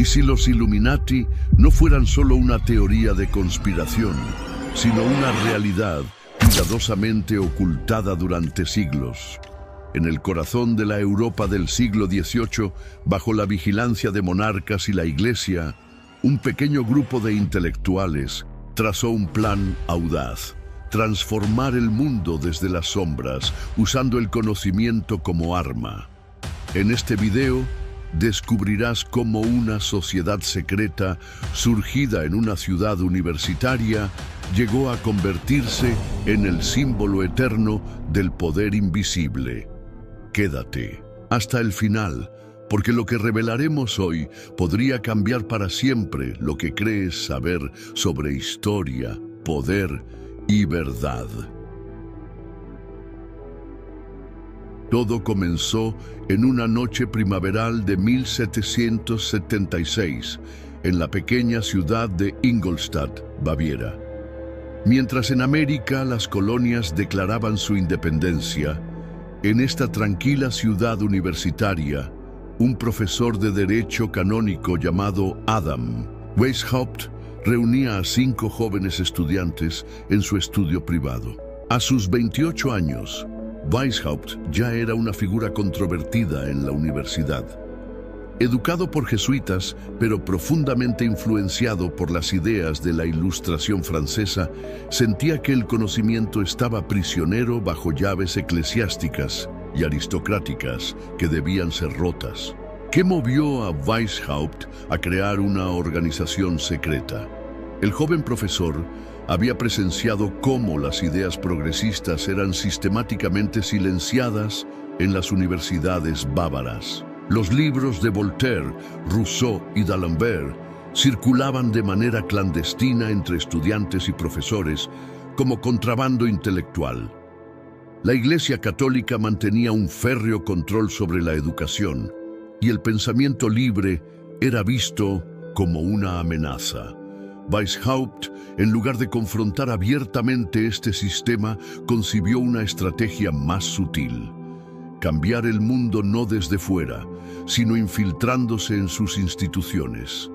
¿Y si los Illuminati no fueran solo una teoría de conspiración, sino una realidad cuidadosamente ocultada durante siglos? En el corazón de la Europa del siglo XVIII, bajo la vigilancia de monarcas y la Iglesia, un pequeño grupo de intelectuales trazó un plan audaz: transformar el mundo desde las sombras, usando el conocimiento como arma. En este video descubrirás cómo una sociedad secreta, surgida en una ciudad universitaria, llegó a convertirse en el símbolo eterno del poder invisible. Quédate hasta el final, porque lo que revelaremos hoy podría cambiar para siempre lo que crees saber sobre historia, poder y verdad. Todo comenzó en una noche primaveral de 1776, en la pequeña ciudad de Ingolstadt, Baviera. Mientras en América las colonias declaraban su independencia, en esta tranquila ciudad universitaria, un profesor de derecho canónico llamado Adam Weishaupt reunía a 5 jóvenes estudiantes en su estudio privado. A sus 28 años, Weishaupt ya era una figura controvertida en la universidad. Educado por jesuitas, pero profundamente influenciado por las ideas de la Ilustración francesa, sentía que el conocimiento estaba prisionero bajo llaves eclesiásticas y aristocráticas que debían ser rotas. ¿Qué movió a Weishaupt a crear una organización secreta? El joven profesor había presenciado cómo las ideas progresistas eran sistemáticamente silenciadas en las universidades bávaras. Los libros de Voltaire, Rousseau y d'Alembert circulaban de manera clandestina entre estudiantes y profesores como contrabando intelectual. La Iglesia Católica mantenía un férreo control sobre la educación, y el pensamiento libre era visto como una amenaza. Weishaupt, en lugar de confrontar abiertamente este sistema, concibió una estrategia más sutil: cambiar el mundo no desde fuera, sino infiltrándose en sus instituciones.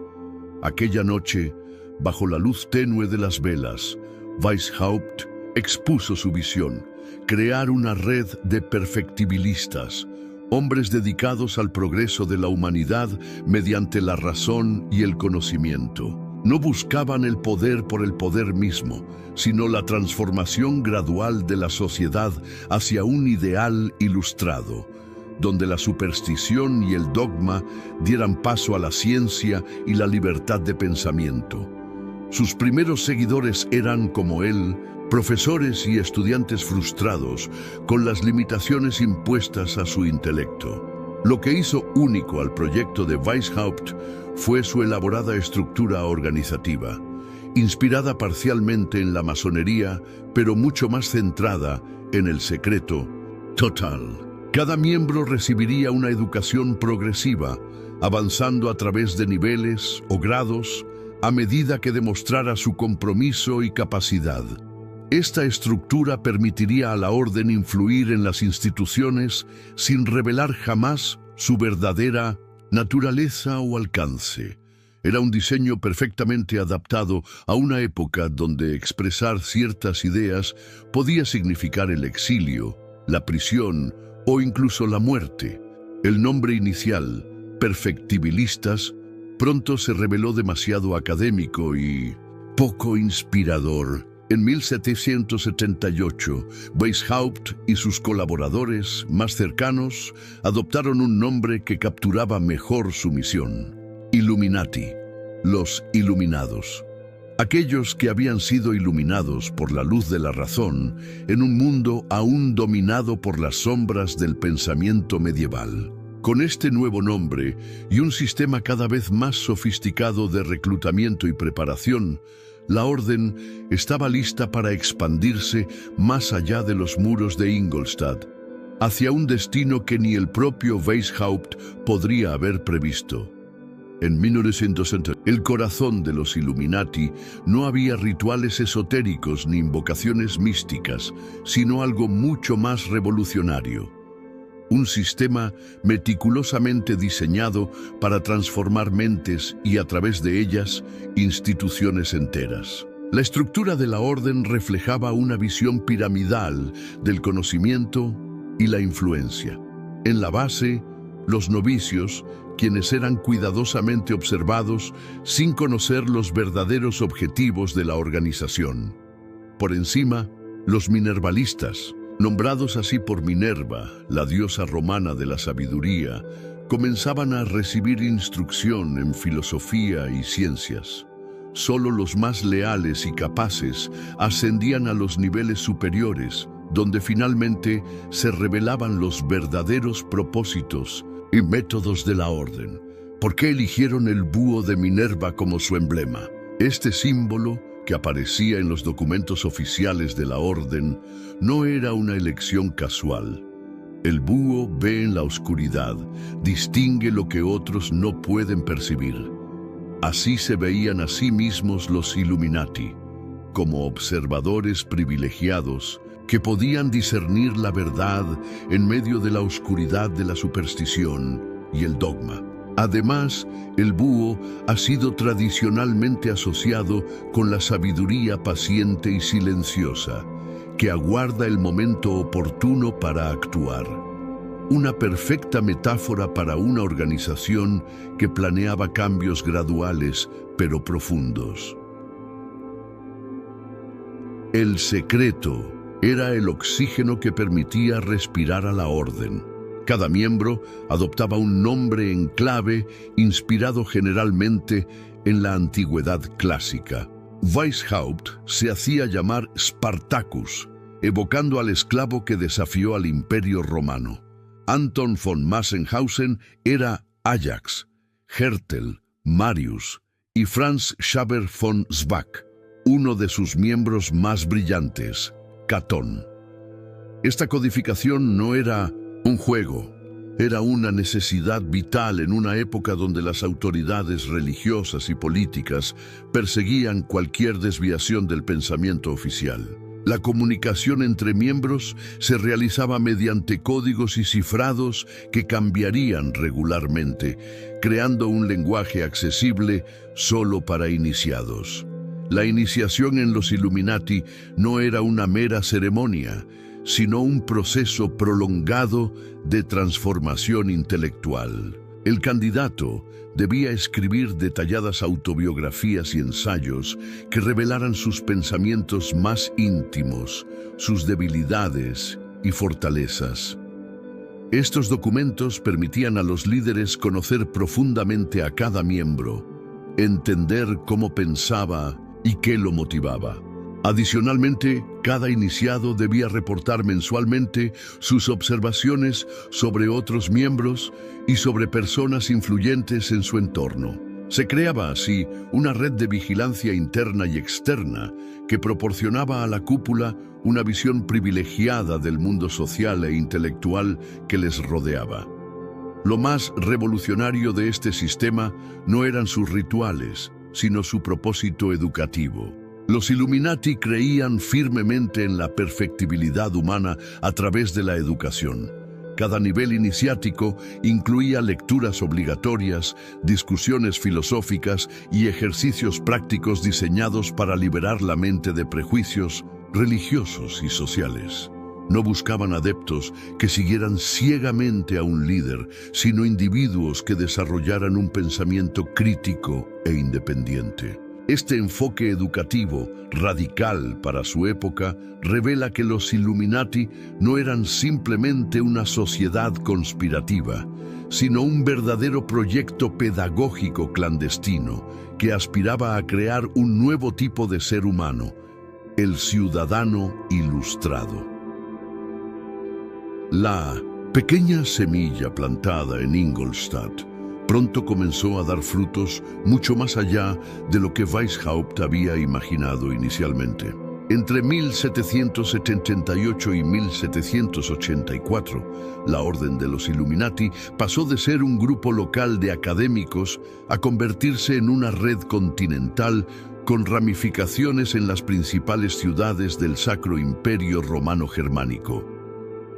Aquella noche, bajo la luz tenue de las velas, Weishaupt expuso su visión: crear una red de perfectibilistas, hombres dedicados al progreso de la humanidad mediante la razón y el conocimiento. No buscaban el poder por el poder mismo, sino la transformación gradual de la sociedad hacia un ideal ilustrado, donde la superstición y el dogma dieran paso a la ciencia y la libertad de pensamiento. Sus primeros seguidores eran, como él, profesores y estudiantes frustrados con las limitaciones impuestas a su intelecto. Lo que hizo único al proyecto de Weishaupt fue su elaborada estructura organizativa, inspirada parcialmente en la masonería, pero mucho más centrada en el secreto total. Cada miembro recibiría una educación progresiva, avanzando a través de niveles o grados a medida que demostrara su compromiso y capacidad. Esta estructura permitiría a la orden influir en las instituciones sin revelar jamás su verdadera naturaleza o alcance. Era un diseño perfectamente adaptado a una época donde expresar ciertas ideas podía significar el exilio, la prisión o incluso la muerte. El nombre inicial, perfectibilistas, pronto se reveló demasiado académico y poco inspirador. En 1778, Weishaupt y sus colaboradores más cercanos adoptaron un nombre que capturaba mejor su misión: Illuminati, los iluminados. Aquellos que habían sido iluminados por la luz de la razón en un mundo aún dominado por las sombras del pensamiento medieval. Con este nuevo nombre y un sistema cada vez más sofisticado de reclutamiento y preparación, la orden estaba lista para expandirse más allá de los muros de Ingolstadt, hacia un destino que ni el propio Weishaupt podría haber previsto. En 1960, el corazón de los Illuminati no había rituales esotéricos ni invocaciones místicas, sino algo mucho más revolucionario: un sistema meticulosamente diseñado para transformar mentes y, a través de ellas, instituciones enteras. La estructura de la orden reflejaba una visión piramidal del conocimiento y la influencia. En la base, los novicios, quienes eran cuidadosamente observados sin conocer los verdaderos objetivos de la organización. Por encima, los minervalistas, nombrados así por Minerva, la diosa romana de la sabiduría, comenzaban a recibir instrucción en filosofía y ciencias. Solo los más leales y capaces ascendían a los niveles superiores, donde finalmente se revelaban los verdaderos propósitos y métodos de la orden. ¿Por qué eligieron el búho de Minerva como su emblema? Este símbolo, que aparecía en los documentos oficiales de la orden, no era una elección casual. El búho ve en la oscuridad, distingue lo que otros no pueden percibir. Así se veían a sí mismos los Illuminati, como observadores privilegiados que podían discernir la verdad en medio de la oscuridad de la superstición y el dogma. Además, el búho ha sido tradicionalmente asociado con la sabiduría paciente y silenciosa, que aguarda el momento oportuno para actuar. Una perfecta metáfora para una organización que planeaba cambios graduales pero profundos. El secreto era el oxígeno que permitía respirar a la orden. Cada miembro adoptaba un nombre en clave inspirado generalmente en la antigüedad clásica. Weishaupt se hacía llamar Spartacus, evocando al esclavo que desafió al Imperio Romano. Anton von Massenhausen era Ajax, Hertel, Marius y Franz Xaver von Zwack, uno de sus miembros más brillantes, Catón. Esta codificación no era un juego, era una necesidad vital en una época donde las autoridades religiosas y políticas perseguían cualquier desviación del pensamiento oficial. La comunicación entre miembros se realizaba mediante códigos y cifrados que cambiarían regularmente, creando un lenguaje accesible solo para iniciados. La iniciación en los Illuminati no era una mera ceremonia, sino un proceso prolongado de transformación intelectual. El candidato debía escribir detalladas autobiografías y ensayos que revelaran sus pensamientos más íntimos, sus debilidades y fortalezas. Estos documentos permitían a los líderes conocer profundamente a cada miembro, entender cómo pensaba y qué lo motivaba. Adicionalmente, cada iniciado debía reportar mensualmente sus observaciones sobre otros miembros y sobre personas influyentes en su entorno. Se creaba así una red de vigilancia interna y externa que proporcionaba a la cúpula una visión privilegiada del mundo social e intelectual que les rodeaba. Lo más revolucionario de este sistema no eran sus rituales, sino su propósito educativo. Los Illuminati creían firmemente en la perfectibilidad humana a través de la educación. Cada nivel iniciático incluía lecturas obligatorias, discusiones filosóficas y ejercicios prácticos diseñados para liberar la mente de prejuicios religiosos y sociales. No buscaban adeptos que siguieran ciegamente a un líder, sino individuos que desarrollaran un pensamiento crítico e independiente. Este enfoque educativo, radical para su época, revela que los Illuminati no eran simplemente una sociedad conspirativa, sino un verdadero proyecto pedagógico clandestino que aspiraba a crear un nuevo tipo de ser humano, el ciudadano ilustrado. La pequeña semilla plantada en Ingolstadt pronto comenzó a dar frutos mucho más allá de lo que Weishaupt había imaginado inicialmente. Entre 1778 y 1784, la Orden de los Illuminati pasó de ser un grupo local de académicos a convertirse en una red continental con ramificaciones en las principales ciudades del Sacro Imperio Romano Germánico.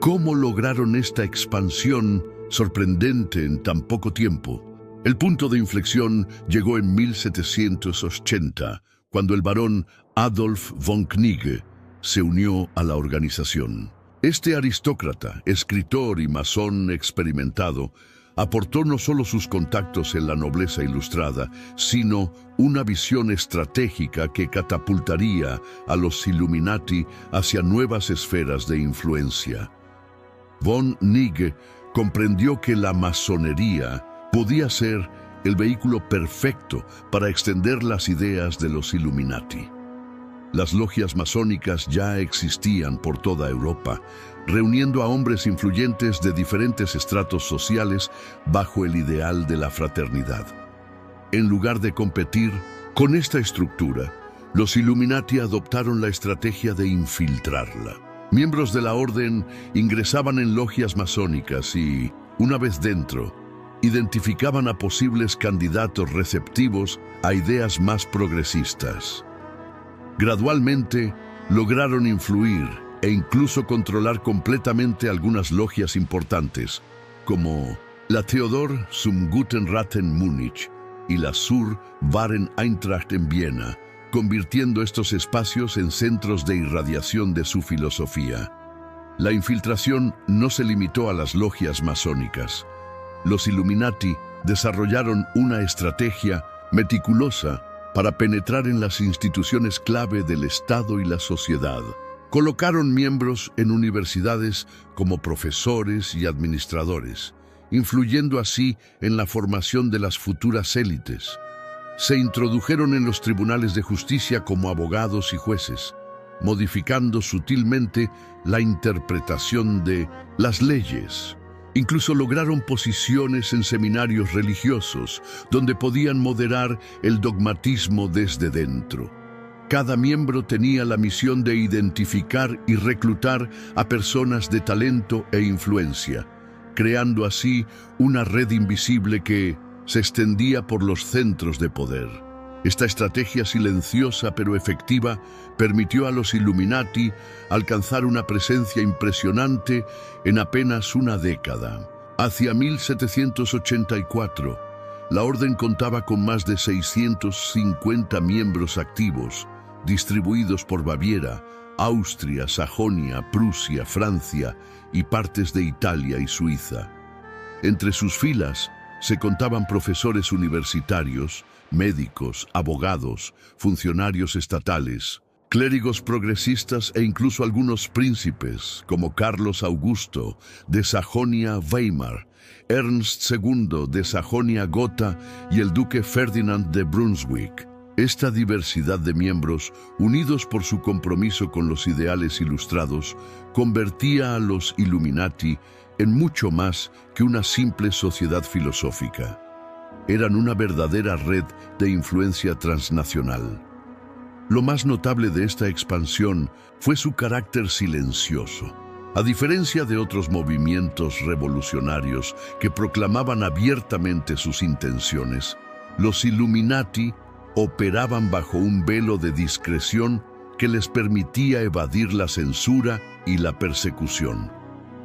¿Cómo lograron esta expansión sorprendente en tan poco tiempo? El punto de inflexión llegó en 1780, cuando el barón Adolf von Knigge se unió a la organización. Este aristócrata, escritor y masón experimentado, aportó no solo sus contactos en la nobleza ilustrada, sino una visión estratégica que catapultaría a los Illuminati hacia nuevas esferas de influencia. Von Knigge comprendió que la masonería podía ser el vehículo perfecto para extender las ideas de los Illuminati. Las logias masónicas ya existían por toda Europa, reuniendo a hombres influyentes de diferentes estratos sociales bajo el ideal de la fraternidad. En lugar de competir con esta estructura, los Illuminati adoptaron la estrategia de infiltrarla. Miembros de la orden ingresaban en logias masónicas y, una vez dentro, identificaban a posibles candidatos receptivos a ideas más progresistas. Gradualmente, lograron influir e incluso controlar completamente algunas logias importantes, como la Theodor zum Guten Rat en Múnich y la Zur Wahren Eintracht en Viena, convirtiendo estos espacios en centros de irradiación de su filosofía. La infiltración no se limitó a las logias masónicas. Los Illuminati desarrollaron una estrategia meticulosa para penetrar en las instituciones clave del Estado y la sociedad. Colocaron miembros en universidades como profesores y administradores, influyendo así en la formación de las futuras élites. Se introdujeron en los tribunales de justicia como abogados y jueces, modificando sutilmente la interpretación de las leyes. Incluso lograron posiciones en seminarios religiosos, donde podían moderar el dogmatismo desde dentro. Cada miembro tenía la misión de identificar y reclutar a personas de talento e influencia, creando así una red invisible que se extendía por los centros de poder. Esta estrategia silenciosa pero efectiva permitió a los Illuminati alcanzar una presencia impresionante en apenas una década. Hacia 1784, la orden contaba con más de 650 miembros activos, distribuidos por Baviera, Austria, Sajonia, Prusia, Francia y partes de Italia y Suiza. Entre sus filas se contaban profesores universitarios, médicos, abogados, funcionarios estatales, clérigos progresistas e incluso algunos príncipes, como Carlos Augusto de Sajonia-Weimar, Ernst II de Sajonia-Gotha y el duque Ferdinand de Brunswick. Esta diversidad de miembros, unidos por su compromiso con los ideales ilustrados, convertía a los Illuminati en mucho más que una simple sociedad filosófica. Eran una verdadera red de influencia transnacional. Lo más notable de esta expansión fue su carácter silencioso. A diferencia de otros movimientos revolucionarios que proclamaban abiertamente sus intenciones, los Illuminati operaban bajo un velo de discreción que les permitía evadir la censura y la persecución.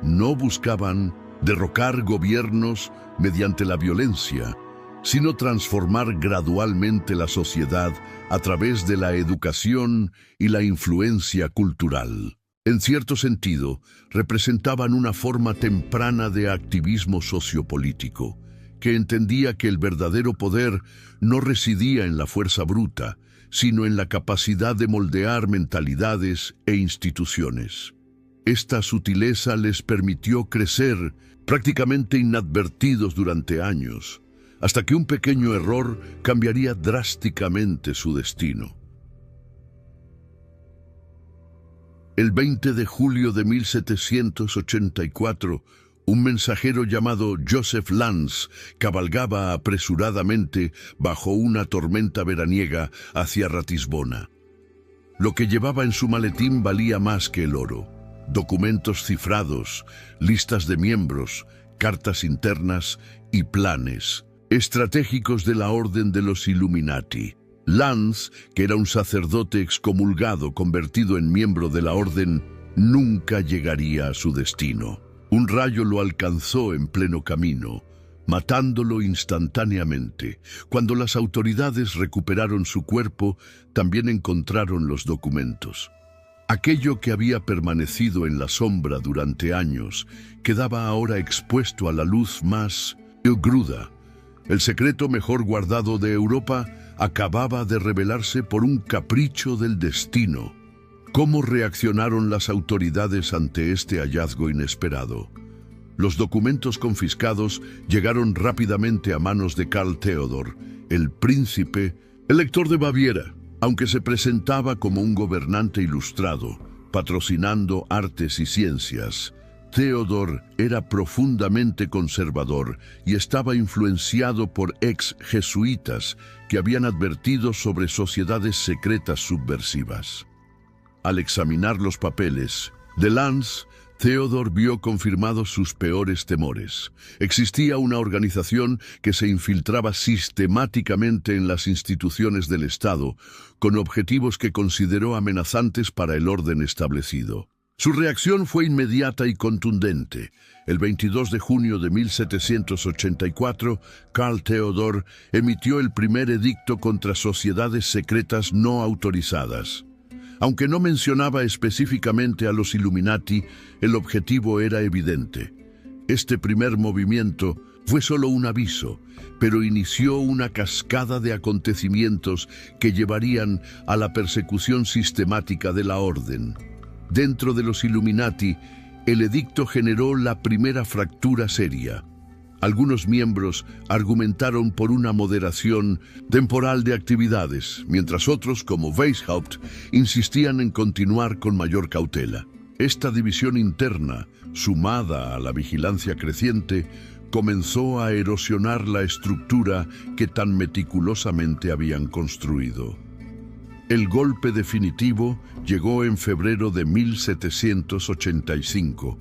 No buscaban derrocar gobiernos mediante la violencia, sino transformar gradualmente la sociedad a través de la educación y la influencia cultural. En cierto sentido, representaban una forma temprana de activismo sociopolítico, que entendía que el verdadero poder no residía en la fuerza bruta, sino en la capacidad de moldear mentalidades e instituciones. Esta sutileza les permitió crecer prácticamente inadvertidos durante años, hasta que un pequeño error cambiaría drásticamente su destino. El 20 de julio de 1784, un mensajero llamado Joseph Lanz cabalgaba apresuradamente bajo una tormenta veraniega hacia Ratisbona. Lo que llevaba en su maletín valía más que el oro: documentos cifrados, listas de miembros, cartas internas y planes estratégicos de la Orden de los Illuminati. Lanz, que era un sacerdote excomulgado convertido en miembro de la Orden, nunca llegaría a su destino. Un rayo lo alcanzó en pleno camino, matándolo instantáneamente. Cuando las autoridades recuperaron su cuerpo, también encontraron los documentos. Aquello que había permanecido en la sombra durante años quedaba ahora expuesto a la luz más cruda. El secreto mejor guardado de Europa acababa de revelarse por un capricho del destino. ¿Cómo reaccionaron las autoridades ante este hallazgo inesperado? Los documentos confiscados llegaron rápidamente a manos de Karl Theodor, el príncipe elector de Baviera. Aunque se presentaba como un gobernante ilustrado, patrocinando artes y ciencias, Theodor era profundamente conservador y estaba influenciado por ex-jesuitas que habían advertido sobre sociedades secretas subversivas. Al examinar los papeles de Lanz, Theodor vio confirmados sus peores temores. Existía una organización que se infiltraba sistemáticamente en las instituciones del Estado, con objetivos que consideró amenazantes para el orden establecido. Su reacción fue inmediata y contundente. El 22 de junio de 1784, Karl Theodor emitió el primer edicto contra sociedades secretas no autorizadas. Aunque no mencionaba específicamente a los Illuminati, el objetivo era evidente. Este primer movimiento fue solo un aviso, pero inició una cascada de acontecimientos que llevarían a la persecución sistemática de la orden. Dentro de los Illuminati, el edicto generó la primera fractura seria. Algunos miembros argumentaron por una moderación temporal de actividades, mientras otros, como Weishaupt, insistían en continuar con mayor cautela. Esta división interna, sumada a la vigilancia creciente, comenzó a erosionar la estructura que tan meticulosamente habían construido. El golpe definitivo llegó en febrero de 1785,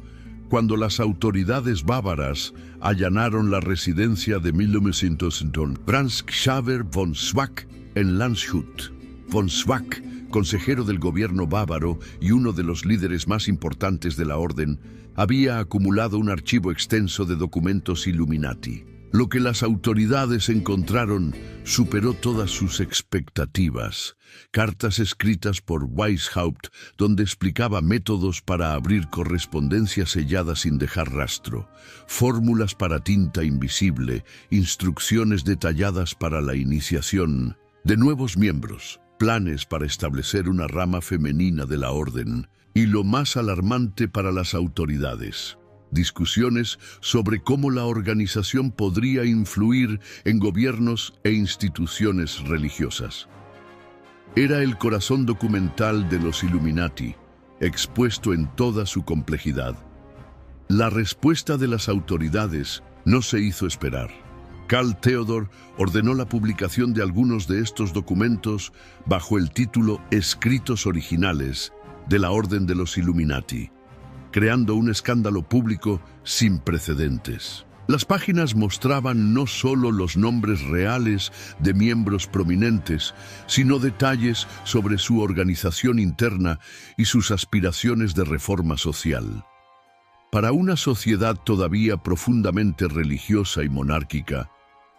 cuando las autoridades bávaras allanaron la residencia de 1900 Franz Xaver von Zwack en Landshut. Von Zwack, consejero del gobierno bávaro y uno de los líderes más importantes de la orden, había acumulado un archivo extenso de documentos Illuminati. Lo que las autoridades encontraron superó todas sus expectativas. Cartas escritas por Weishaupt, donde explicaba métodos para abrir correspondencia sellada sin dejar rastro, fórmulas para tinta invisible, instrucciones detalladas para la iniciación de nuevos miembros, planes para establecer una rama femenina de la orden y, lo más alarmante para las autoridades, discusiones sobre cómo la organización podría influir en gobiernos e instituciones religiosas. Era el corazón documental de los Illuminati, expuesto en toda su complejidad. La respuesta de las autoridades no se hizo esperar. Karl Theodor ordenó la publicación de algunos de estos documentos bajo el título Escritos originales de la Orden de los Illuminati, creando un escándalo público sin precedentes. Las páginas mostraban no solo los nombres reales de miembros prominentes, sino detalles sobre su organización interna y sus aspiraciones de reforma social. Para una sociedad todavía profundamente religiosa y monárquica,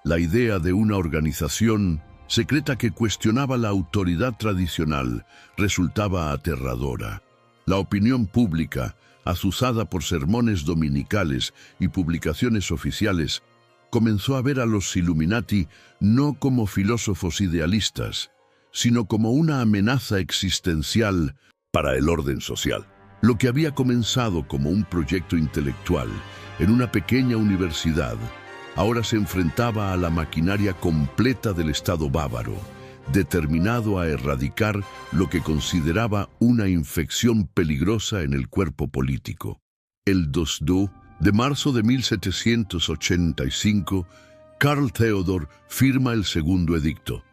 la idea de una organización secreta que cuestionaba la autoridad tradicional resultaba aterradora. La opinión pública, azuzada por sermones dominicales y publicaciones oficiales, comenzó a ver a los Illuminati no como filósofos idealistas, sino como una amenaza existencial para el orden social. Lo que había comenzado como un proyecto intelectual en una pequeña universidad, ahora se enfrentaba a la maquinaria completa del Estado bávaro, determinado a erradicar lo que consideraba una infección peligrosa en el cuerpo político. El 2 de marzo de 1785, Karl Theodor firma el segundo edicto.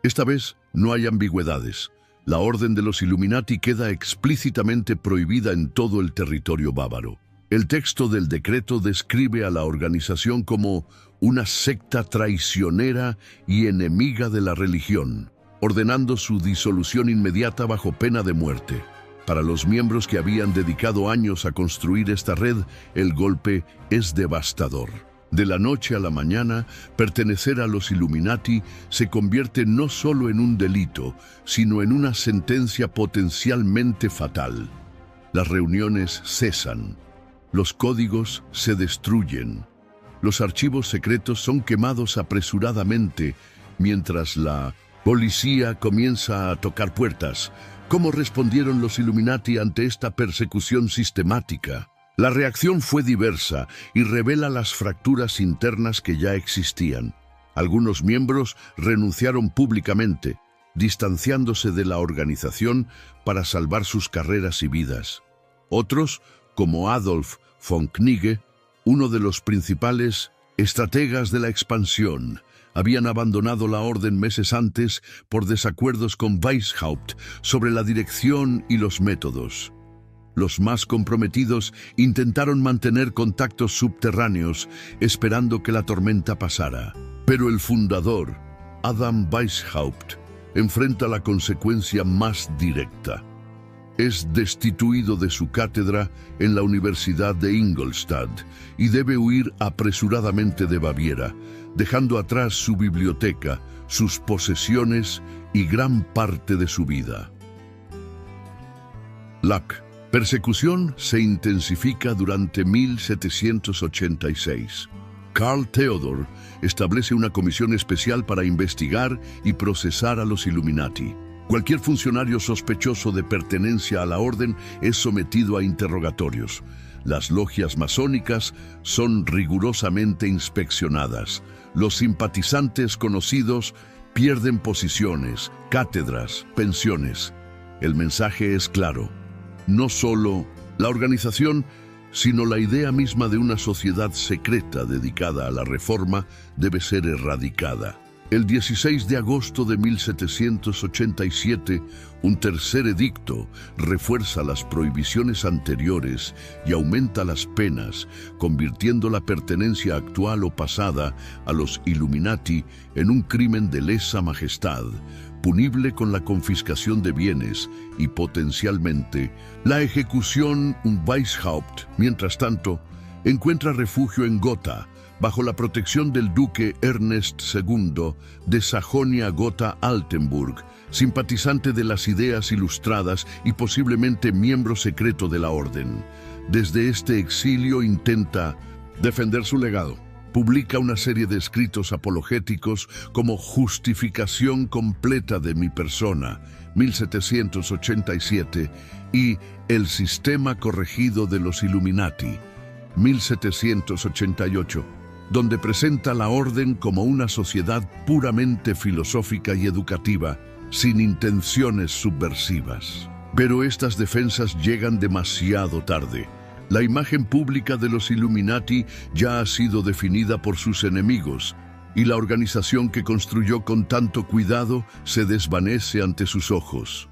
Esta vez no hay ambigüedades. La orden de los Illuminati queda explícitamente prohibida en todo el territorio bávaro. El texto del decreto describe a la organización como una secta traicionera y enemiga de la religión, ordenando su disolución inmediata bajo pena de muerte. Para los miembros que habían dedicado años a construir esta red, el golpe es devastador. De la noche a la mañana, pertenecer a los Illuminati se convierte no solo en un delito, sino en una sentencia potencialmente fatal. Las reuniones cesan, los códigos se destruyen, los archivos secretos son quemados apresuradamente, mientras la policía comienza a tocar puertas. ¿Cómo respondieron los Illuminati ante esta persecución sistemática? La reacción fue diversa y revela las fracturas internas que ya existían. Algunos miembros renunciaron públicamente, distanciándose de la organización para salvar sus carreras y vidas. Otros, como Adolf von Knigge, uno de los principales estrategas de la expansión, habían abandonado la orden meses antes por desacuerdos con Weishaupt sobre la dirección y los métodos. Los más comprometidos intentaron mantener contactos subterráneos, esperando que la tormenta pasara. Pero el fundador, Adam Weishaupt, enfrenta la consecuencia más directa. Es destituido de su cátedra en la Universidad de Ingolstadt y debe huir apresuradamente de Baviera, dejando atrás su biblioteca, sus posesiones y gran parte de su vida. La persecución se intensifica durante 1786. Karl Theodor establece una comisión especial para investigar y procesar a los Illuminati. Cualquier funcionario sospechoso de pertenencia a la orden es sometido a interrogatorios. Las logias masónicas son rigurosamente inspeccionadas. Los simpatizantes conocidos pierden posiciones, cátedras, pensiones. El mensaje es claro. No solo la organización, sino la idea misma de una sociedad secreta dedicada a la reforma debe ser erradicada. El 16 de agosto de 1787, un tercer edicto refuerza las prohibiciones anteriores y aumenta las penas, convirtiendo la pertenencia actual o pasada a los Illuminati en un crimen de lesa majestad, punible con la confiscación de bienes y potencialmente la ejecución. Weishaupt, mientras tanto, encuentra refugio en Gotha, bajo la protección del duque Ernest II de Sajonia-Gotha-Altenburg, simpatizante de las ideas ilustradas y posiblemente miembro secreto de la orden. Desde este exilio intenta defender su legado. Publica una serie de escritos apologéticos como Justificación completa de mi persona, 1787, y El sistema corregido de los Illuminati, 1788, donde presenta la orden como una sociedad puramente filosófica y educativa, sin intenciones subversivas. Pero estas defensas llegan demasiado tarde. La imagen pública de los Illuminati ya ha sido definida por sus enemigos, y la organización que construyó con tanto cuidado se desvanece ante sus ojos.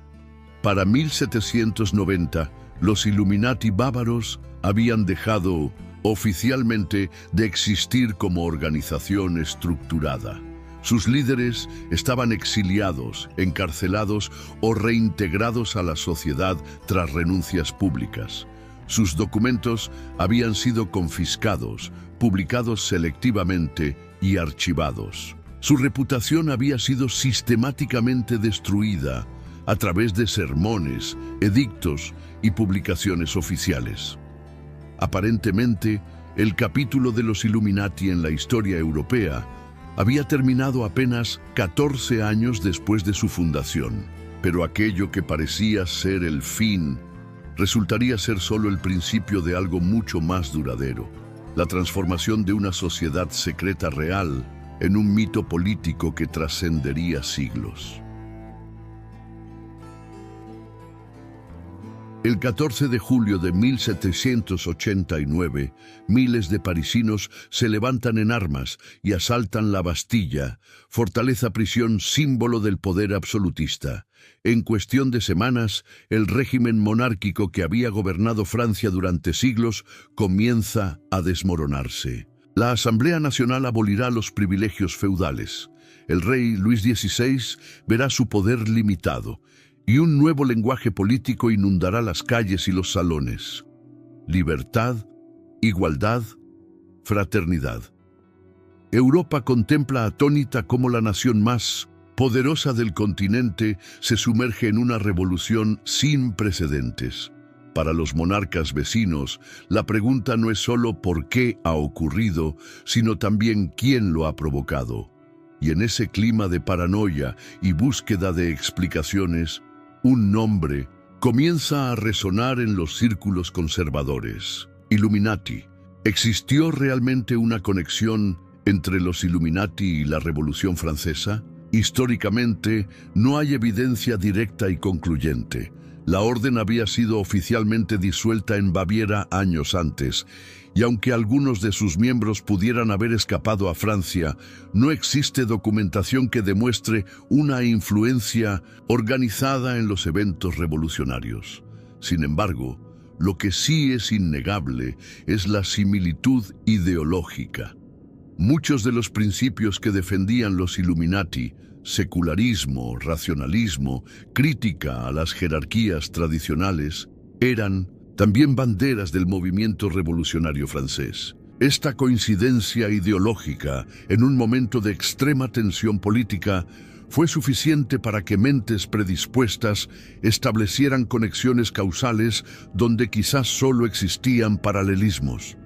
Para 1790, los Illuminati bávaros habían dejado oficialmente de existir como organización estructurada. Sus líderes estaban exiliados, encarcelados o reintegrados a la sociedad tras renuncias públicas. Sus documentos habían sido confiscados, publicados selectivamente y archivados. Su reputación había sido sistemáticamente destruida a través de sermones, edictos y publicaciones oficiales. Aparentemente, el capítulo de los Illuminati en la historia europea había terminado apenas 14 años después de su fundación, pero aquello que parecía ser el fin resultaría ser solo el principio de algo mucho más duradero, la transformación de una sociedad secreta real en un mito político que trascendería siglos. El 14 de julio de 1789, miles de parisinos se levantan en armas y asaltan la Bastilla, fortaleza-prisión símbolo del poder absolutista. En cuestión de semanas, el régimen monárquico que había gobernado Francia durante siglos comienza a desmoronarse. La Asamblea Nacional abolirá los privilegios feudales. El rey Luis XVI verá su poder limitado. y un nuevo lenguaje político inundará las calles y los salones. Libertad, igualdad, fraternidad. Europa contempla atónita cómo la nación más poderosa del continente se sumerge en una revolución sin precedentes. Para los monarcas vecinos, la pregunta no es solo por qué ha ocurrido, sino también quién lo ha provocado. Y en ese clima de paranoia y búsqueda de explicaciones, un nombre comienza a resonar en los círculos conservadores: Illuminati. ¿Existió realmente una conexión entre los Illuminati y la Revolución Francesa? Históricamente, no hay evidencia directa y concluyente. La orden había sido oficialmente disuelta en Baviera años antes, y aunque algunos de sus miembros pudieran haber escapado a Francia, no existe documentación que demuestre una influencia organizada en los eventos revolucionarios. Sin embargo, lo que sí es innegable es la similitud ideológica. Muchos de los principios que defendían los Illuminati, secularismo, racionalismo, crítica a las jerarquías tradicionales, eran también banderas del movimiento revolucionario francés. Esta coincidencia ideológica, en un momento de extrema tensión política, fue suficiente para que mentes predispuestas establecieran conexiones causales donde quizás solo existían paralelismos.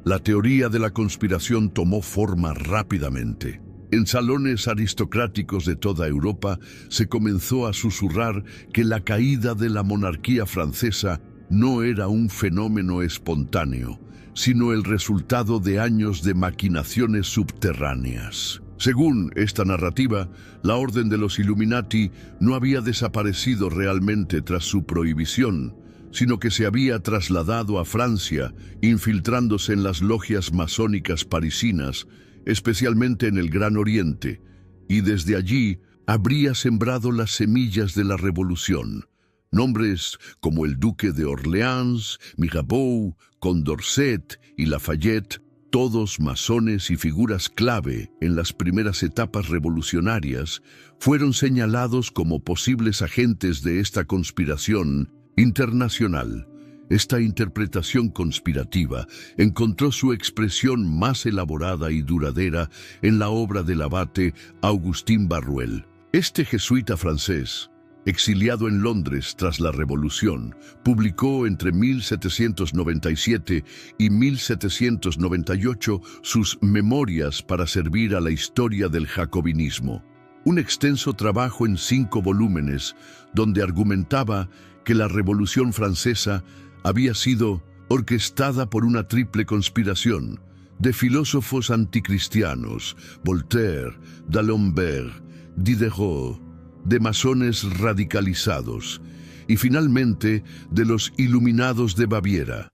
La teoría de la conspiración tomó forma rápidamente. En salones aristocráticos de toda Europa se comenzó a susurrar que la caída de la monarquía francesa no era un fenómeno espontáneo, sino el resultado de años de maquinaciones subterráneas. Según esta narrativa, la Orden de los Illuminati no había desaparecido realmente tras su prohibición, sino que se había trasladado a Francia, infiltrándose en las logias masónicas parisinas, especialmente en el Gran Oriente, y desde allí habría sembrado las semillas de la revolución. Nombres como el Duque de Orleans, Mirabeau, Condorcet y Lafayette, todos masones y figuras clave en las primeras etapas revolucionarias, fueron señalados como posibles agentes de esta conspiración internacional. Esta interpretación conspirativa encontró su expresión más elaborada y duradera en la obra del abate Augustin Barruel. Este jesuita francés, exiliado en Londres tras la Revolución, publicó entre 1797 y 1798 sus Memorias para servir a la historia del jacobinismo, un extenso trabajo en 5 volúmenes donde argumentaba que la Revolución Francesa había sido orquestada por una triple conspiración de filósofos anticristianos, Voltaire, D'Alembert, Diderot, de masones radicalizados y finalmente de los Iluminados de Baviera,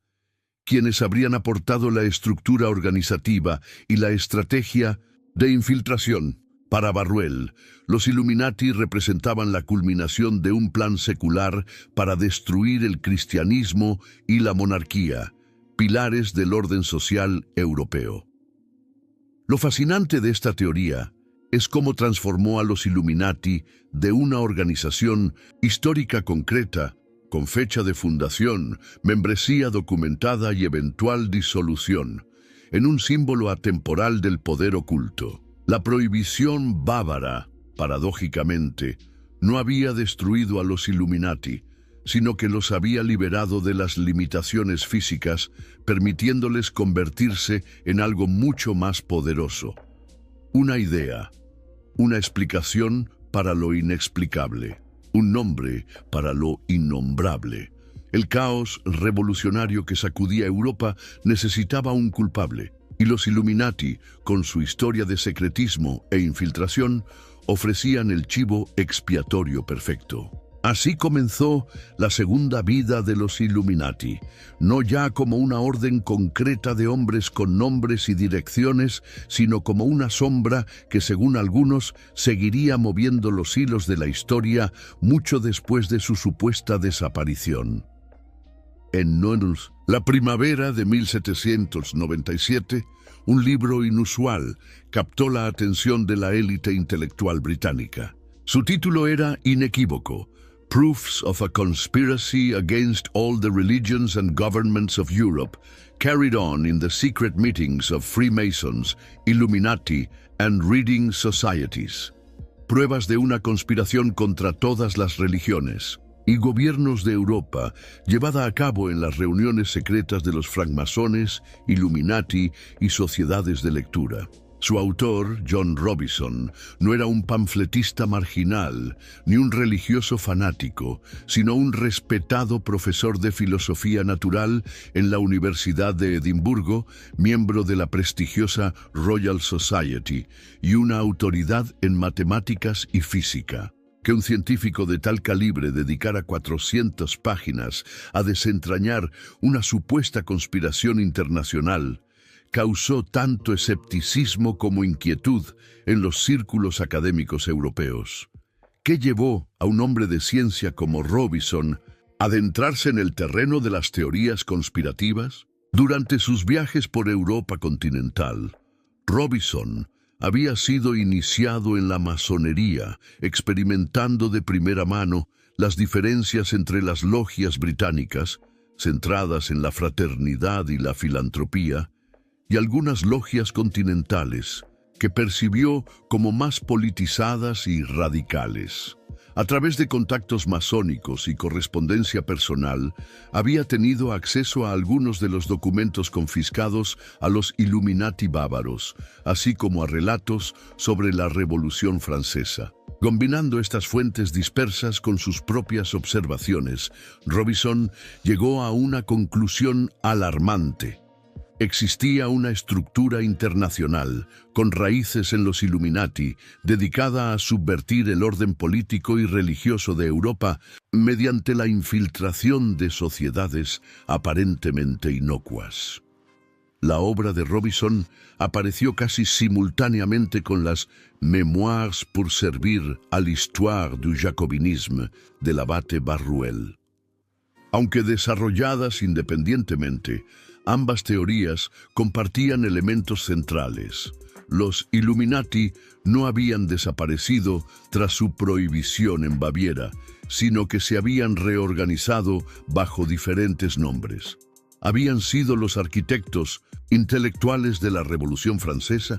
quienes habrían aportado la estructura organizativa y la estrategia de infiltración. Para Barruel, los Illuminati representaban la culminación de un plan secular para destruir el cristianismo y la monarquía, pilares del orden social europeo. Lo fascinante de esta teoría es cómo transformó a los Illuminati de una organización histórica concreta, con fecha de fundación, membresía documentada y eventual disolución, en un símbolo atemporal del poder oculto. La prohibición bávara, paradójicamente, no había destruido a los Illuminati, sino que los había liberado de las limitaciones físicas, permitiéndoles convertirse en algo mucho más poderoso. Una idea, una explicación para lo inexplicable, un nombre para lo innombrable. El caos revolucionario que sacudía Europa necesitaba un culpable, y los Illuminati, con su historia de secretismo e infiltración, ofrecían el chivo expiatorio perfecto. Así comenzó la segunda vida de los Illuminati, no ya como una orden concreta de hombres con nombres y direcciones, sino como una sombra que, según algunos, seguiría moviendo los hilos de la historia mucho después de su supuesta desaparición. En Nonus, la primavera de 1797, un libro inusual captó la atención de la élite intelectual británica. Su título era inequívoco: proofs of a conspiracy against all the religions and governments of Europe, carried on in the secret meetings of Freemasons, Illuminati, and Reading Societies. Pruebas de una conspiración contra todas las religiones y gobiernos de Europa, llevada a cabo en las reuniones secretas de los francmasones, Illuminati y sociedades de lectura. Su autor, John Robison, no era un panfletista marginal, ni un religioso fanático, sino un respetado profesor de filosofía natural en la Universidad de Edimburgo, miembro de la prestigiosa Royal Society, y una autoridad en matemáticas y física. Que un científico de tal calibre dedicara 400 páginas a desentrañar una supuesta conspiración internacional causó tanto escepticismo como inquietud en los círculos académicos europeos. ¿Qué llevó a un hombre de ciencia como Robison a adentrarse en el terreno de las teorías conspirativas? Durante sus viajes por Europa continental, Robison había sido iniciado en la masonería, experimentando de primera mano las diferencias entre las logias británicas, centradas en la fraternidad y la filantropía, y algunas logias continentales, que percibió como más politizadas y radicales. A través de contactos masónicos y correspondencia personal, había tenido acceso a algunos de los documentos confiscados a los Illuminati bávaros, así como a relatos sobre la Revolución Francesa. Combinando estas fuentes dispersas con sus propias observaciones, Robison llegó a una conclusión alarmante. Existía una estructura internacional, con raíces en los Illuminati, dedicada a subvertir el orden político y religioso de Europa mediante la infiltración de sociedades aparentemente inocuas. La obra de Robison apareció casi simultáneamente con las Mémoires pour servir à l'histoire du jacobinisme del abate Barruel. Aunque desarrolladas independientemente, ambas teorías compartían elementos centrales. Los Illuminati no habían desaparecido tras su prohibición en Baviera, sino que se habían reorganizado bajo diferentes nombres. Habían sido los arquitectos intelectuales de la Revolución Francesa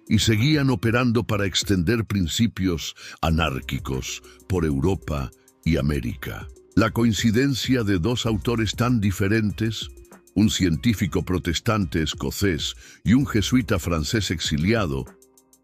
y seguían operando para extender principios anárquicos por Europa y América. La coincidencia de dos autores tan diferentes, un científico protestante escocés y un jesuita francés exiliado,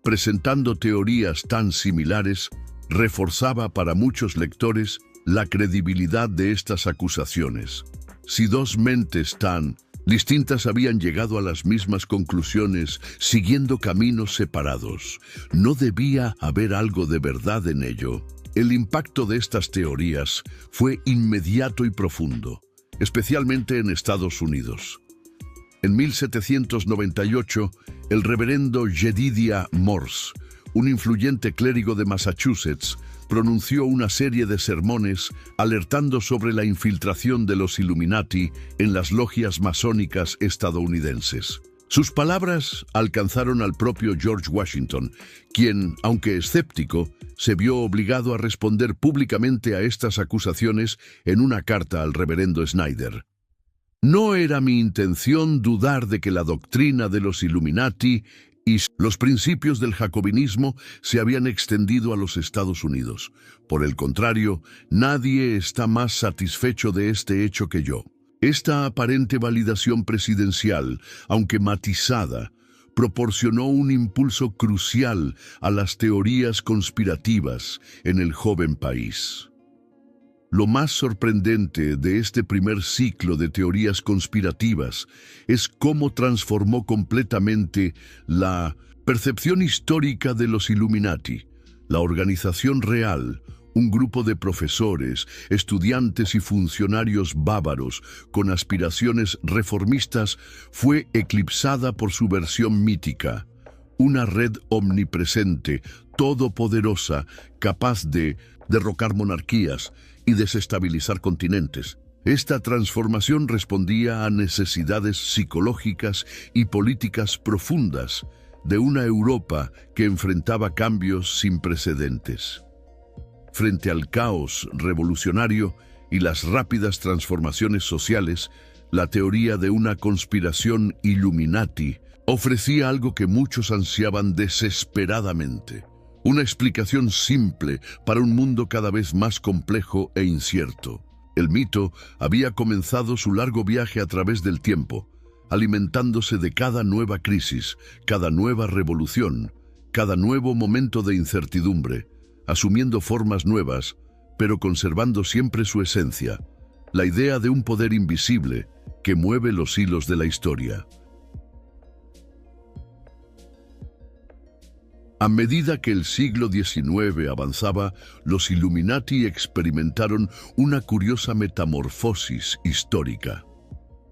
presentando teorías tan similares, reforzaba para muchos lectores la credibilidad de estas acusaciones. Si dos mentes tan distintas habían llegado a las mismas conclusiones siguiendo caminos separados, ¿no debía haber algo de verdad en ello? El impacto de estas teorías fue inmediato y profundo, especialmente en Estados Unidos. En 1798, el reverendo Jedediah Morse, un influyente clérigo de Massachusetts, pronunció una serie de sermones alertando sobre la infiltración de los Illuminati en las logias masónicas estadounidenses. Sus palabras alcanzaron al propio George Washington, quien, aunque escéptico, se vio obligado a responder públicamente a estas acusaciones en una carta al reverendo Snyder. No era mi intención dudar de que la doctrina de los Illuminati y los principios del jacobinismo se habían extendido a los Estados Unidos. Por el contrario, nadie está más satisfecho de este hecho que yo. Esta aparente validación presidencial, aunque matizada, proporcionó un impulso crucial a las teorías conspirativas en el joven país. Lo más sorprendente de este primer ciclo de teorías conspirativas es cómo transformó completamente la percepción histórica de los Illuminati. La organización real, un grupo de profesores, estudiantes y funcionarios bávaros con aspiraciones reformistas, fue eclipsada por su versión mítica, una red omnipresente, todopoderosa, capaz de derrocar monarquías y desestabilizar continentes. Esta transformación respondía a necesidades psicológicas y políticas profundas de una Europa que enfrentaba cambios sin precedentes. Frente al caos revolucionario y las rápidas transformaciones sociales, la teoría de una conspiración Illuminati ofrecía algo que muchos ansiaban desesperadamente: una explicación simple para un mundo cada vez más complejo e incierto. El mito había comenzado su largo viaje a través del tiempo, alimentándose de cada nueva crisis, cada nueva revolución, cada nuevo momento de incertidumbre, asumiendo formas nuevas, pero conservando siempre su esencia, la idea de un poder invisible que mueve los hilos de la historia. A medida que el siglo XIX avanzaba, los Illuminati experimentaron una curiosa metamorfosis histórica.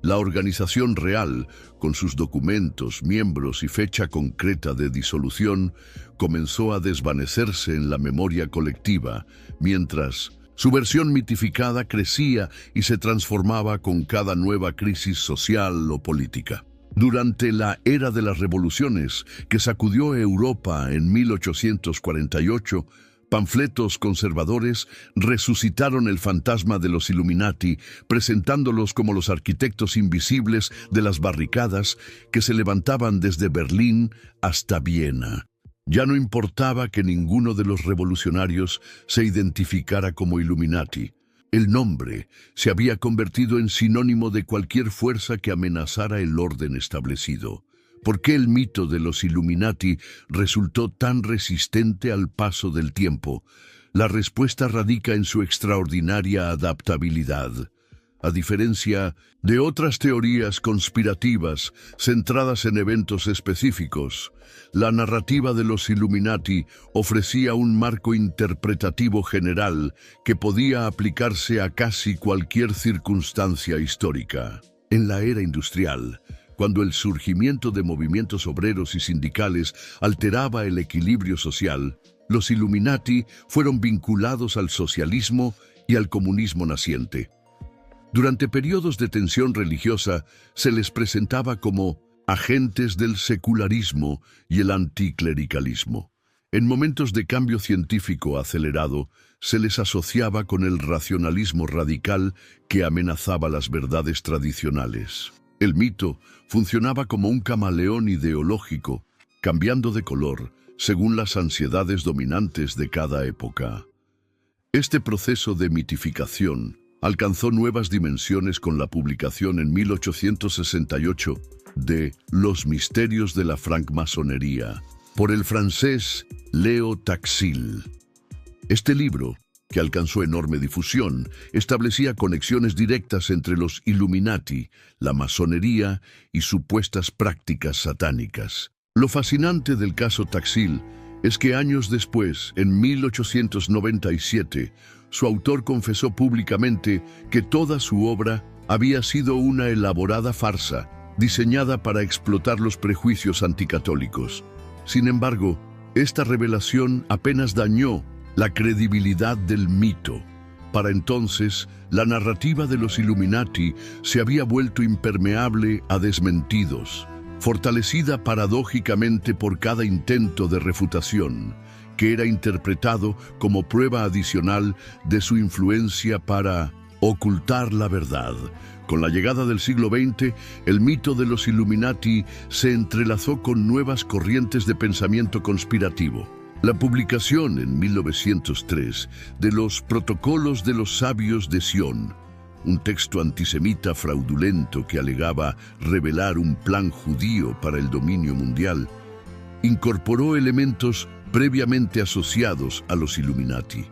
La organización real, con sus documentos, miembros y fecha concreta de disolución, comenzó a desvanecerse en la memoria colectiva, mientras su versión mitificada crecía y se transformaba con cada nueva crisis social o política. Durante la era de las revoluciones que sacudió Europa en 1848, panfletos conservadores resucitaron el fantasma de los Illuminati, presentándolos como los arquitectos invisibles de las barricadas que se levantaban desde Berlín hasta Viena. Ya no importaba que ninguno de los revolucionarios se identificara como Illuminati. El nombre se había convertido en sinónimo de cualquier fuerza que amenazara el orden establecido. ¿Por qué el mito de los Illuminati resultó tan resistente al paso del tiempo? La respuesta radica en su extraordinaria adaptabilidad. A diferencia de otras teorías conspirativas centradas en eventos específicos, la narrativa de los Illuminati ofrecía un marco interpretativo general que podía aplicarse a casi cualquier circunstancia histórica. En la era industrial, cuando el surgimiento de movimientos obreros y sindicales alteraba el equilibrio social, los Illuminati fueron vinculados al socialismo y al comunismo naciente. Durante periodos de tensión religiosa, se les presentaba como agentes del secularismo y el anticlericalismo. En momentos de cambio científico acelerado, se les asociaba con el racionalismo radical que amenazaba las verdades tradicionales. El mito funcionaba como un camaleón ideológico, cambiando de color según las ansiedades dominantes de cada época. Este proceso de mitificación alcanzó nuevas dimensiones con la publicación en 1868 de Los misterios de la francmasonería, por el francés Léo Taxil. Este libro, que alcanzó enorme difusión, establecía conexiones directas entre los Illuminati, la masonería y supuestas prácticas satánicas. Lo fascinante del caso Taxil es que años después, en 1897, su autor confesó públicamente que toda su obra había sido una elaborada farsa, diseñada para explotar los prejuicios anticatólicos. Sin embargo, esta revelación apenas dañó la credibilidad del mito. Para entonces, la narrativa de los Illuminati se había vuelto impermeable a desmentidos, fortalecida paradójicamente por cada intento de refutación, que era interpretado como prueba adicional de su influencia para ocultar la verdad. Con la llegada del siglo XX, el mito de los Illuminati se entrelazó con nuevas corrientes de pensamiento conspirativo. La publicación en 1903 de los Protocolos de los Sabios de Sion, un texto antisemita fraudulento que alegaba revelar un plan judío para el dominio mundial, incorporó elementos previamente asociados a los Illuminati.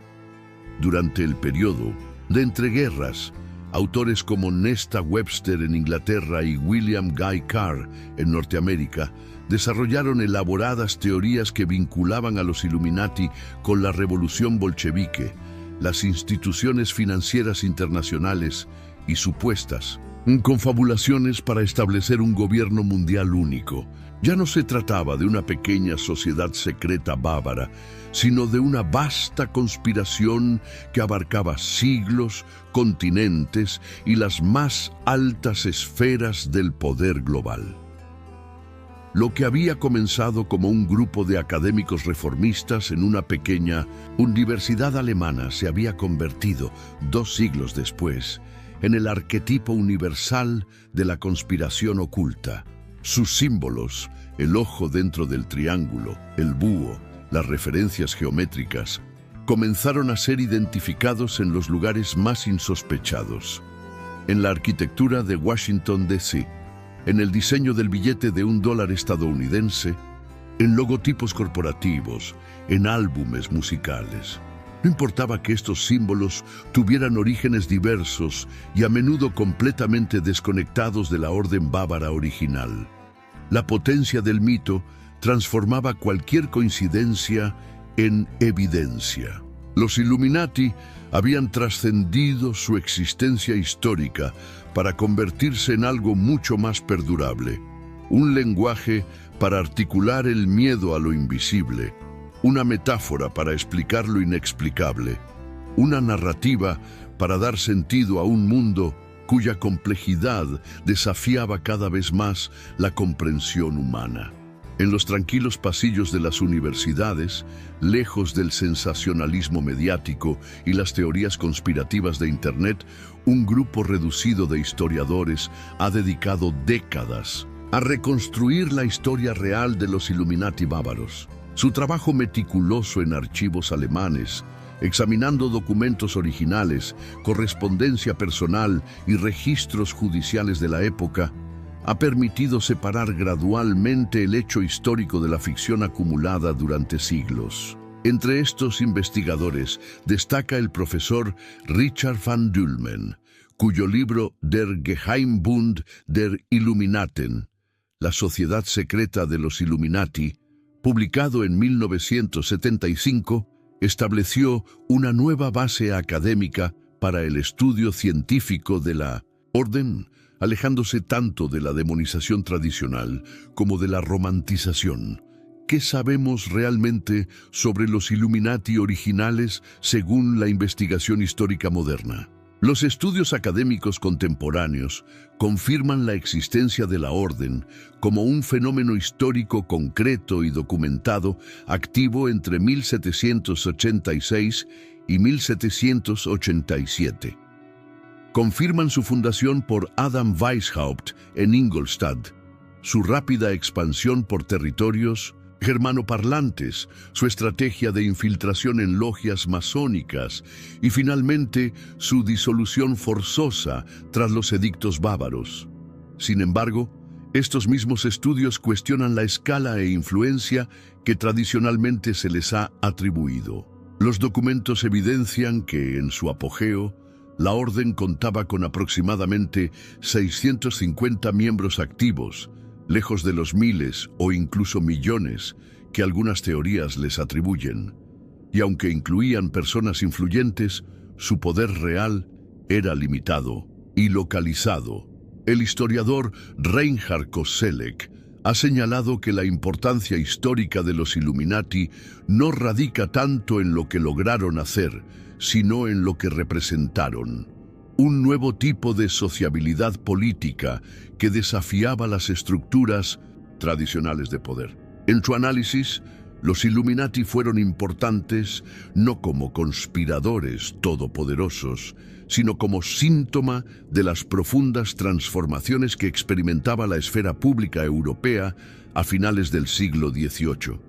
Durante el periodo de entreguerras, autores como Nesta Webster en Inglaterra y William Guy Carr en Norteamérica desarrollaron elaboradas teorías que vinculaban a los Illuminati con la revolución bolchevique, las instituciones financieras internacionales y supuestas confabulaciones para establecer un gobierno mundial único. Ya no se trataba de una pequeña sociedad secreta bávara, sino de una vasta conspiración que abarcaba siglos, continentes y las más altas esferas del poder global. Lo que había comenzado como un grupo de académicos reformistas en una pequeña universidad alemana se había convertido, 2 siglos después, en el arquetipo universal de la conspiración oculta. Sus símbolos, el ojo dentro del triángulo, el búho, las referencias geométricas, comenzaron a ser identificados en los lugares más insospechados. En la arquitectura de Washington, D.C., en el diseño del billete de $1 estadounidense, en logotipos corporativos, en álbumes musicales. No importaba que estos símbolos tuvieran orígenes diversos y a menudo completamente desconectados de la orden bávara original. La potencia del mito transformaba cualquier coincidencia en evidencia. Los Illuminati habían trascendido su existencia histórica para convertirse en algo mucho más perdurable. Un lenguaje para articular el miedo a lo invisible, una metáfora para explicar lo inexplicable, una narrativa para dar sentido a un mundo cuya complejidad desafiaba cada vez más la comprensión humana. En los tranquilos pasillos de las universidades, lejos del sensacionalismo mediático y las teorías conspirativas de Internet, un grupo reducido de historiadores ha dedicado décadas a reconstruir la historia real de los Illuminati bávaros. Su trabajo meticuloso en archivos alemanes, examinando documentos originales, correspondencia personal y registros judiciales de la época, ha permitido separar gradualmente el hecho histórico de la ficción acumulada durante siglos. Entre estos investigadores destaca el profesor Richard van Dulmen, cuyo libro Der Geheimbund der Illuminaten, la sociedad secreta de los Illuminati, publicado en 1975, estableció una nueva base académica para el estudio científico de la orden, alejándose tanto de la demonización tradicional como de la romantización. ¿Qué sabemos realmente sobre los Illuminati originales según la investigación histórica moderna? Los estudios académicos contemporáneos confirman la existencia de la orden como un fenómeno histórico concreto y documentado, activo entre 1786 y 1787. Confirman su fundación por Adam Weishaupt en Ingolstadt, su rápida expansión por territorios germanoparlantes, su estrategia de infiltración en logias masónicas y finalmente su disolución forzosa tras los edictos bávaros. Sin embargo, estos mismos estudios cuestionan la escala e influencia que tradicionalmente se les ha atribuido. Los documentos evidencian que, en su apogeo, la orden contaba con aproximadamente 650 miembros activos, lejos de los miles o incluso millones que algunas teorías les atribuyen. Y aunque incluían personas influyentes, su poder real era limitado y localizado. El historiador Reinhard Koselleck ha señalado que la importancia histórica de los Illuminati no radica tanto en lo que lograron hacer, sino en lo que representaron. Un nuevo tipo de sociabilidad política que desafiaba las estructuras tradicionales de poder. En su análisis, los Illuminati fueron importantes no como conspiradores todopoderosos, sino como síntoma de las profundas transformaciones que experimentaba la esfera pública europea a finales del siglo XVIII.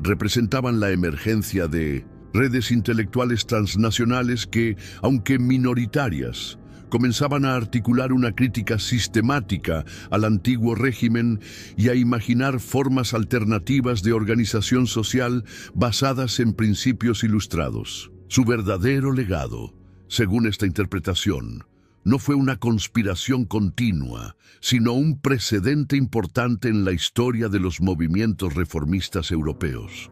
Representaban la emergencia de redes intelectuales transnacionales que, aunque minoritarias, comenzaban a articular una crítica sistemática al antiguo régimen y a imaginar formas alternativas de organización social basadas en principios ilustrados. Su verdadero legado, según esta interpretación, no fue una conspiración continua, sino un precedente importante en la historia de los movimientos reformistas europeos.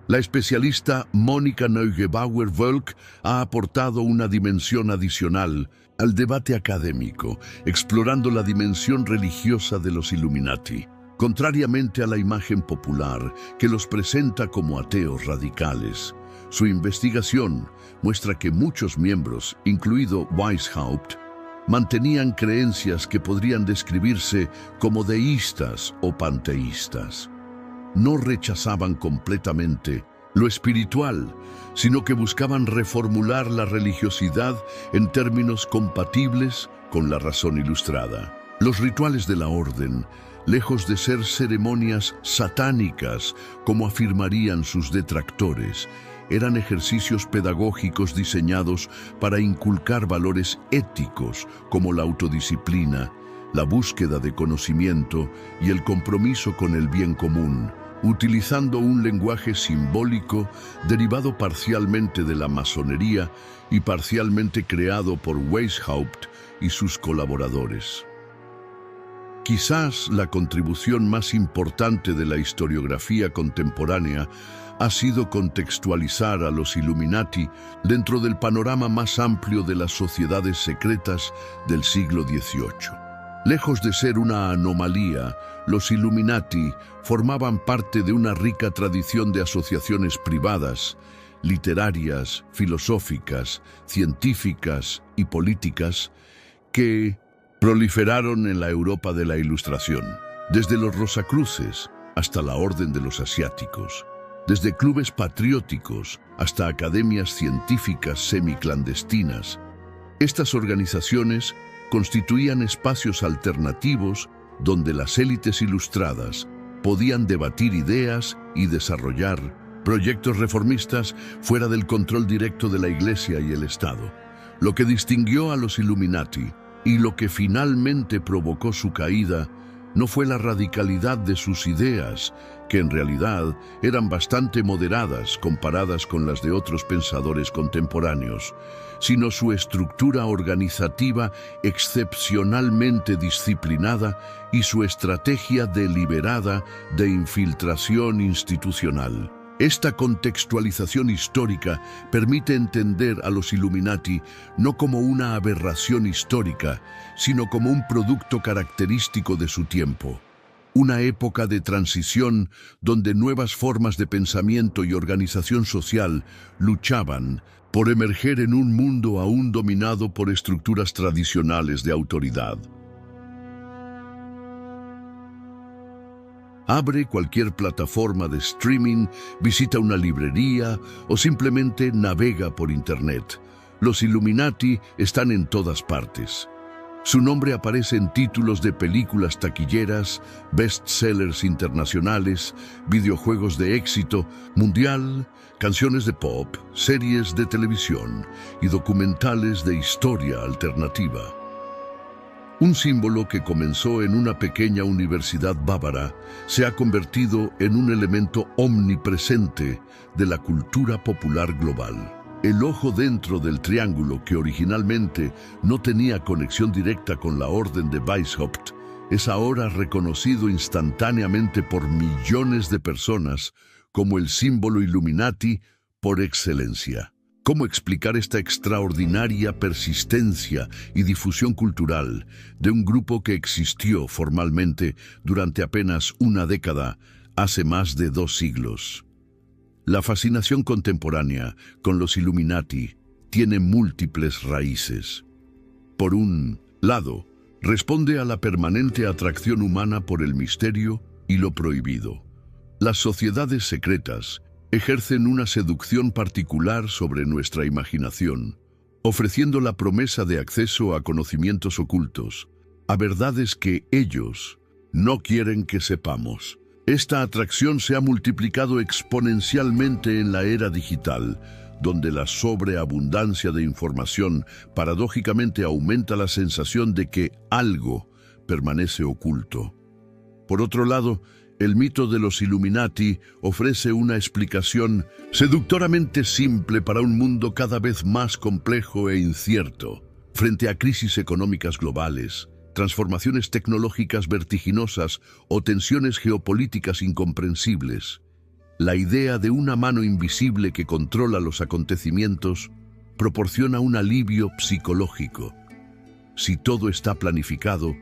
La especialista Mónica Neugebauer-Wölk ha aportado una dimensión adicional al debate académico, explorando la dimensión religiosa de los Illuminati. Contrariamente a la imagen popular que los presenta como ateos radicales, su investigación muestra que muchos miembros, incluido Weishaupt, mantenían creencias que podrían describirse como deístas o panteístas. No rechazaban completamente lo espiritual, sino que buscaban reformular la religiosidad en términos compatibles con la razón ilustrada. Los rituales de la orden, lejos de ser ceremonias satánicas, como afirmarían sus detractores, eran ejercicios pedagógicos diseñados para inculcar valores éticos como la autodisciplina, la búsqueda de conocimiento y el compromiso con el bien común, utilizando un lenguaje simbólico derivado parcialmente de la masonería y parcialmente creado por Weishaupt y sus colaboradores. Quizás la contribución más importante de la historiografía contemporánea ha sido contextualizar a los Illuminati dentro del panorama más amplio de las sociedades secretas del siglo XVIII. Lejos de ser una anomalía, los Illuminati formaban parte de una rica tradición de asociaciones privadas, literarias, filosóficas, científicas y políticas que proliferaron en la Europa de la Ilustración, desde los Rosacruces hasta la Orden de los Asiáticos, desde clubes patrióticos hasta academias científicas semiclandestinas. Estas organizaciones constituían espacios alternativos donde las élites ilustradas podían debatir ideas y desarrollar proyectos reformistas fuera del control directo de la Iglesia y el Estado. Lo que distinguió a los Illuminati y lo que finalmente provocó su caída no fue la radicalidad de sus ideas, que en realidad eran bastante moderadas comparadas con las de otros pensadores contemporáneos, sino su estructura organizativa excepcionalmente disciplinada y su estrategia deliberada de infiltración institucional. Esta contextualización histórica permite entender a los Illuminati no como una aberración histórica, sino como un producto característico de su tiempo. Una época de transición donde nuevas formas de pensamiento y organización social luchaban por emerger en un mundo aún dominado por estructuras tradicionales de autoridad. Abre cualquier plataforma de streaming, visita una librería o simplemente navega por Internet. Los Illuminati están en todas partes. Su nombre aparece en títulos de películas taquilleras, bestsellers internacionales, videojuegos de éxito mundial, canciones de pop, series de televisión y documentales de historia alternativa. Un símbolo que comenzó en una pequeña universidad bávara se ha convertido en un elemento omnipresente de la cultura popular global. El ojo dentro del triángulo, que originalmente no tenía conexión directa con la Orden de Weishaupt, es ahora reconocido instantáneamente por millones de personas como el símbolo Illuminati por excelencia. ¿Cómo explicar esta extraordinaria persistencia y difusión cultural de un grupo que existió formalmente durante apenas una década, hace más de 2 siglos? La fascinación contemporánea con los Illuminati tiene múltiples raíces. Por un lado, responde a la permanente atracción humana por el misterio y lo prohibido. Las sociedades secretas ejercen una seducción particular sobre nuestra imaginación, ofreciendo la promesa de acceso a conocimientos ocultos, a verdades que ellos no quieren que sepamos. Esta atracción se ha multiplicado exponencialmente en la era digital, donde la sobreabundancia de información paradójicamente aumenta la sensación de que algo permanece oculto. Por otro lado, el mito de los Illuminati ofrece una explicación seductoramente simple para un mundo cada vez más complejo e incierto. Frente a crisis económicas globales, transformaciones tecnológicas vertiginosas o tensiones geopolíticas incomprensibles, la idea de una mano invisible que controla los acontecimientos proporciona un alivio psicológico. Si todo está planificado,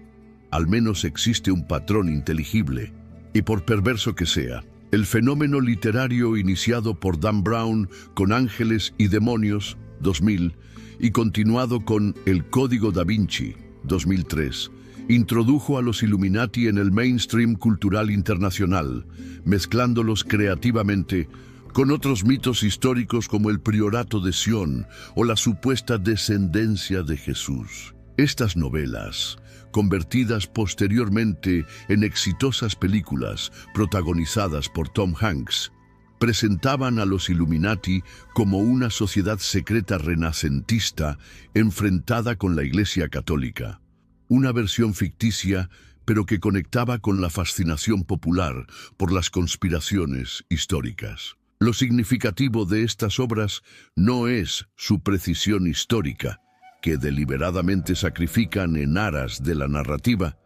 al menos existe un patrón inteligible. Y por perverso que sea, el fenómeno literario iniciado por Dan Brown con Ángeles y Demonios 2000, y continuado con El Código da Vinci, 2003, introdujo a los Illuminati en el mainstream cultural internacional, mezclándolos creativamente con otros mitos históricos como el Priorato de Sion o la supuesta descendencia de Jesús. Estas novelas, convertidas posteriormente en exitosas películas protagonizadas por Tom Hanks, presentaban a los Illuminati como una sociedad secreta renacentista enfrentada con la Iglesia Católica. Una versión ficticia, pero que conectaba con la fascinación popular por las conspiraciones históricas. Lo significativo de estas obras no es su precisión histórica, que deliberadamente sacrifican en aras de la narrativa,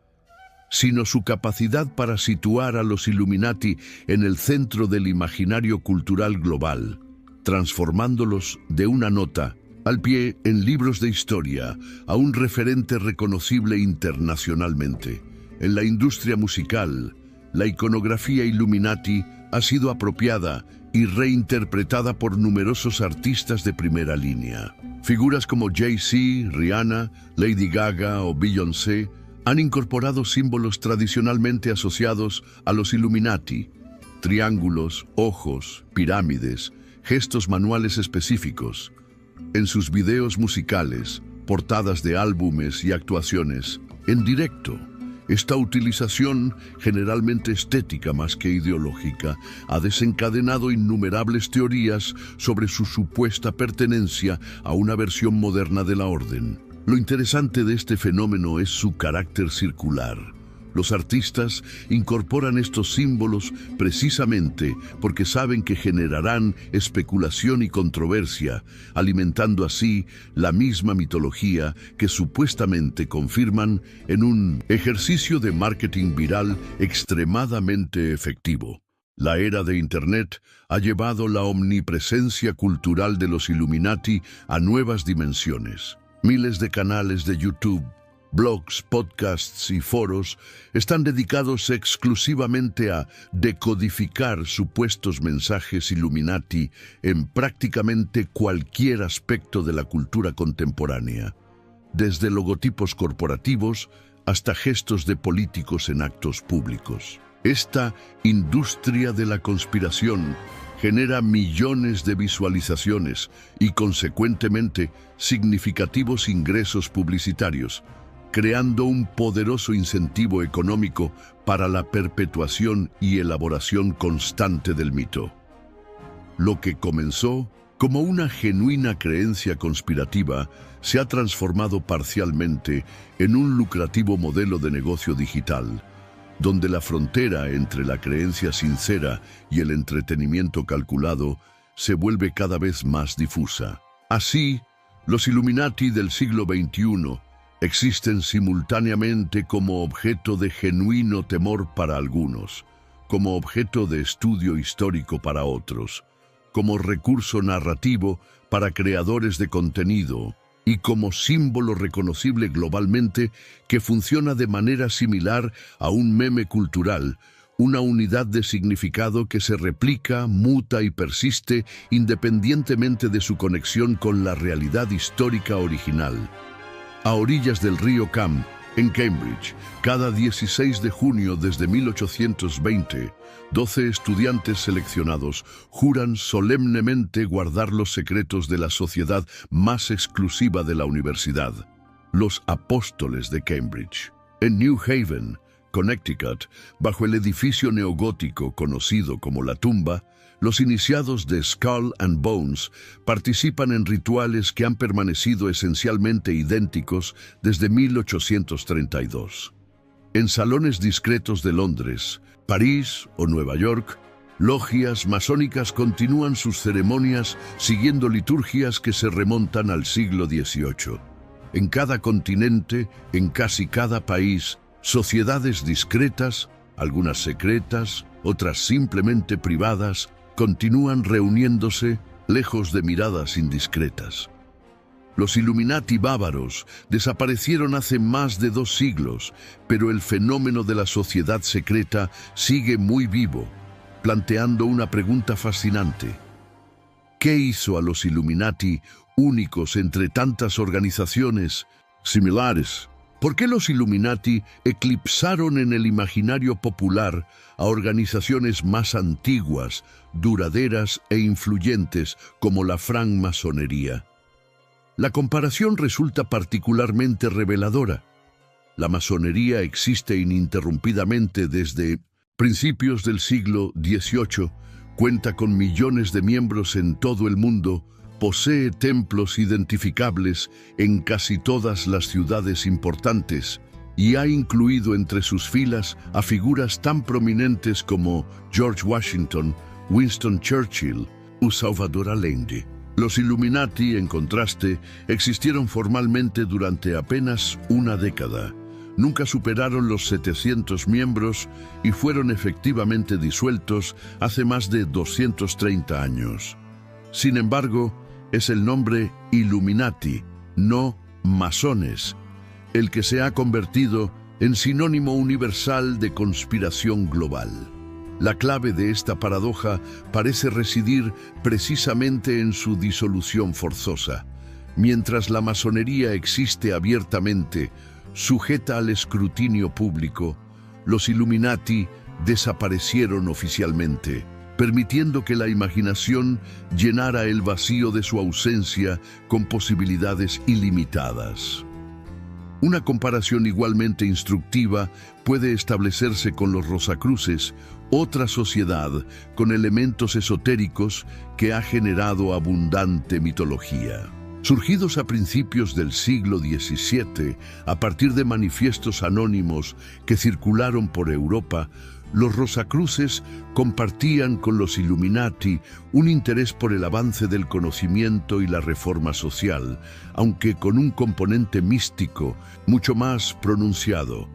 sino su capacidad para situar a los Illuminati en el centro del imaginario cultural global, transformándolos de una nota al pie en libros de historia a un referente reconocible internacionalmente. En la industria musical, la iconografía Illuminati ha sido apropiada y reinterpretada por numerosos artistas de primera línea. Figuras como Jay-Z, Rihanna, Lady Gaga o Beyoncé han incorporado símbolos tradicionalmente asociados a los Illuminati: triángulos, ojos, pirámides, gestos manuales específicos. En sus videos musicales, portadas de álbumes y actuaciones en directo, esta utilización, generalmente estética más que ideológica, ha desencadenado innumerables teorías sobre su supuesta pertenencia a una versión moderna de la orden. Lo interesante de este fenómeno es su carácter circular. Los artistas incorporan estos símbolos precisamente porque saben que generarán especulación y controversia, alimentando así la misma mitología que supuestamente confirman en un ejercicio de marketing viral extremadamente efectivo. La era de Internet ha llevado la omnipresencia cultural de los Illuminati a nuevas dimensiones. Miles de canales de YouTube, blogs, podcasts y foros están dedicados exclusivamente a decodificar supuestos mensajes Illuminati en prácticamente cualquier aspecto de la cultura contemporánea, desde logotipos corporativos hasta gestos de políticos en actos públicos. Esta industria de la conspiración genera millones de visualizaciones y, consecuentemente, significativos ingresos publicitarios, creando un poderoso incentivo económico para la perpetuación y elaboración constante del mito. Lo que comenzó como una genuina creencia conspirativa se ha transformado parcialmente en un lucrativo modelo de negocio digital, donde la frontera entre la creencia sincera y el entretenimiento calculado se vuelve cada vez más difusa. Así, los Illuminati del siglo XXI existen simultáneamente como objeto de genuino temor para algunos, como objeto de estudio histórico para otros, como recurso narrativo para creadores de contenido y como símbolo reconocible globalmente que funciona de manera similar a un meme cultural, una unidad de significado que se replica, muta y persiste independientemente de su conexión con la realidad histórica original. A orillas del río Cam, en Cambridge, cada 16 de junio desde 1820, 12 estudiantes seleccionados juran solemnemente guardar los secretos de la sociedad más exclusiva de la universidad, los Apóstoles de Cambridge. En New Haven, Connecticut, bajo el edificio neogótico conocido como La Tumba, los iniciados de Skull and Bones participan en rituales que han permanecido esencialmente idénticos desde 1832. En salones discretos de Londres, París o Nueva York, logias masónicas continúan sus ceremonias siguiendo liturgias que se remontan al siglo XVIII. En cada continente, en casi cada país, sociedades discretas, algunas secretas, otras simplemente privadas, continúan reuniéndose lejos de miradas indiscretas. Los Illuminati bávaros desaparecieron hace más de 2 siglos, pero el fenómeno de la sociedad secreta sigue muy vivo, planteando una pregunta fascinante. ¿Qué hizo a los Illuminati únicos entre tantas organizaciones similares? ¿Por qué los Illuminati eclipsaron en el imaginario popular a organizaciones más antiguas, duraderas e influyentes como la francmasonería? La comparación resulta particularmente reveladora. La masonería existe ininterrumpidamente desde principios del siglo XVIII, cuenta con millones de miembros en todo el mundo, posee templos identificables en casi todas las ciudades importantes y ha incluido entre sus filas a figuras tan prominentes como George Washington, Winston Churchill o Salvador Allende. Los Illuminati, en contraste, existieron formalmente durante apenas una década. Nunca superaron los 700 miembros y fueron efectivamente disueltos hace más de 230 años. Sin embargo, es el nombre Illuminati, no masones, el que se ha convertido en sinónimo universal de conspiración global. La clave de esta paradoja parece residir precisamente en su disolución forzosa. Mientras la masonería existe abiertamente, sujeta al escrutinio público, los Illuminati desaparecieron oficialmente, permitiendo que la imaginación llenara el vacío de su ausencia con posibilidades ilimitadas. Una comparación igualmente instructiva puede establecerse con los Rosacruces, otra sociedad con elementos esotéricos que ha generado abundante mitología. Surgidos a principios del siglo XVII, a partir de manifiestos anónimos que circularon por Europa, los Rosacruces compartían con los Illuminati un interés por el avance del conocimiento y la reforma social, aunque con un componente místico mucho más pronunciado.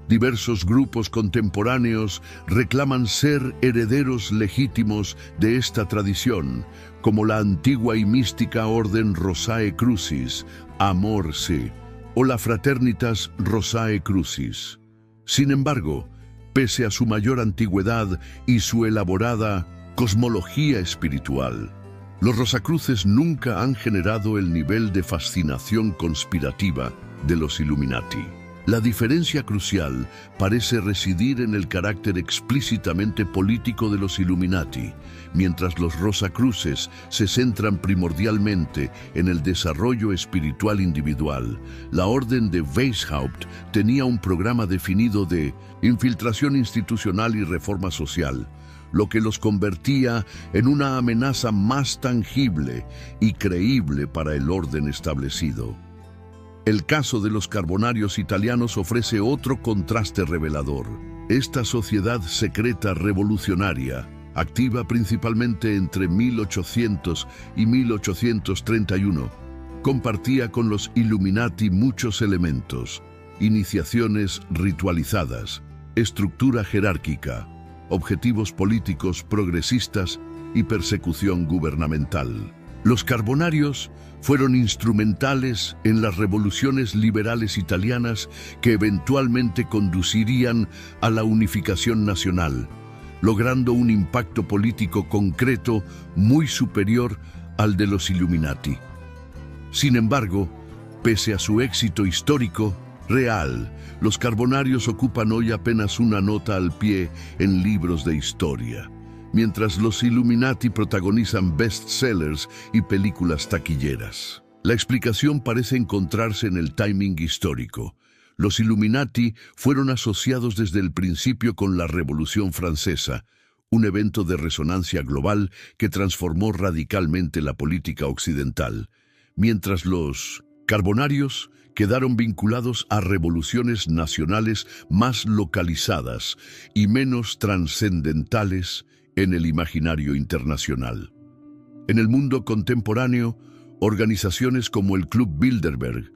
Diversos grupos contemporáneos reclaman ser herederos legítimos de esta tradición, como la antigua y mística Orden Rosae Crucis, Amor Se, o la Fraternitas Rosae Crucis. Sin embargo, pese a su mayor antigüedad y su elaborada cosmología espiritual, los Rosacruces nunca han generado el nivel de fascinación conspirativa de los Illuminati. La diferencia crucial parece residir en el carácter explícitamente político de los Illuminati, mientras los Rosacruces se centran primordialmente en el desarrollo espiritual individual. La Orden de Weishaupt tenía un programa definido de infiltración institucional y reforma social, lo que los convertía en una amenaza más tangible y creíble para el orden establecido. El caso de los carbonarios italianos ofrece otro contraste revelador. Esta sociedad secreta revolucionaria, activa principalmente entre 1800 y 1831, compartía con los Illuminati muchos elementos: iniciaciones ritualizadas, estructura jerárquica, objetivos políticos progresistas y persecución gubernamental. Los carbonarios fueron instrumentales en las revoluciones liberales italianas que eventualmente conducirían a la unificación nacional, logrando un impacto político concreto muy superior al de los Illuminati. Sin embargo, pese a su éxito histórico real, los carbonarios ocupan hoy apenas una nota al pie en libros de historia, mientras los Illuminati protagonizan bestsellers y películas taquilleras. La explicación parece encontrarse en el timing histórico. Los Illuminati fueron asociados desde el principio con la Revolución Francesa, un evento de resonancia global que transformó radicalmente la política occidental, mientras los carbonarios quedaron vinculados a revoluciones nacionales más localizadas y menos trascendentales en el imaginario internacional. En el mundo contemporáneo, organizaciones como el Club Bilderberg,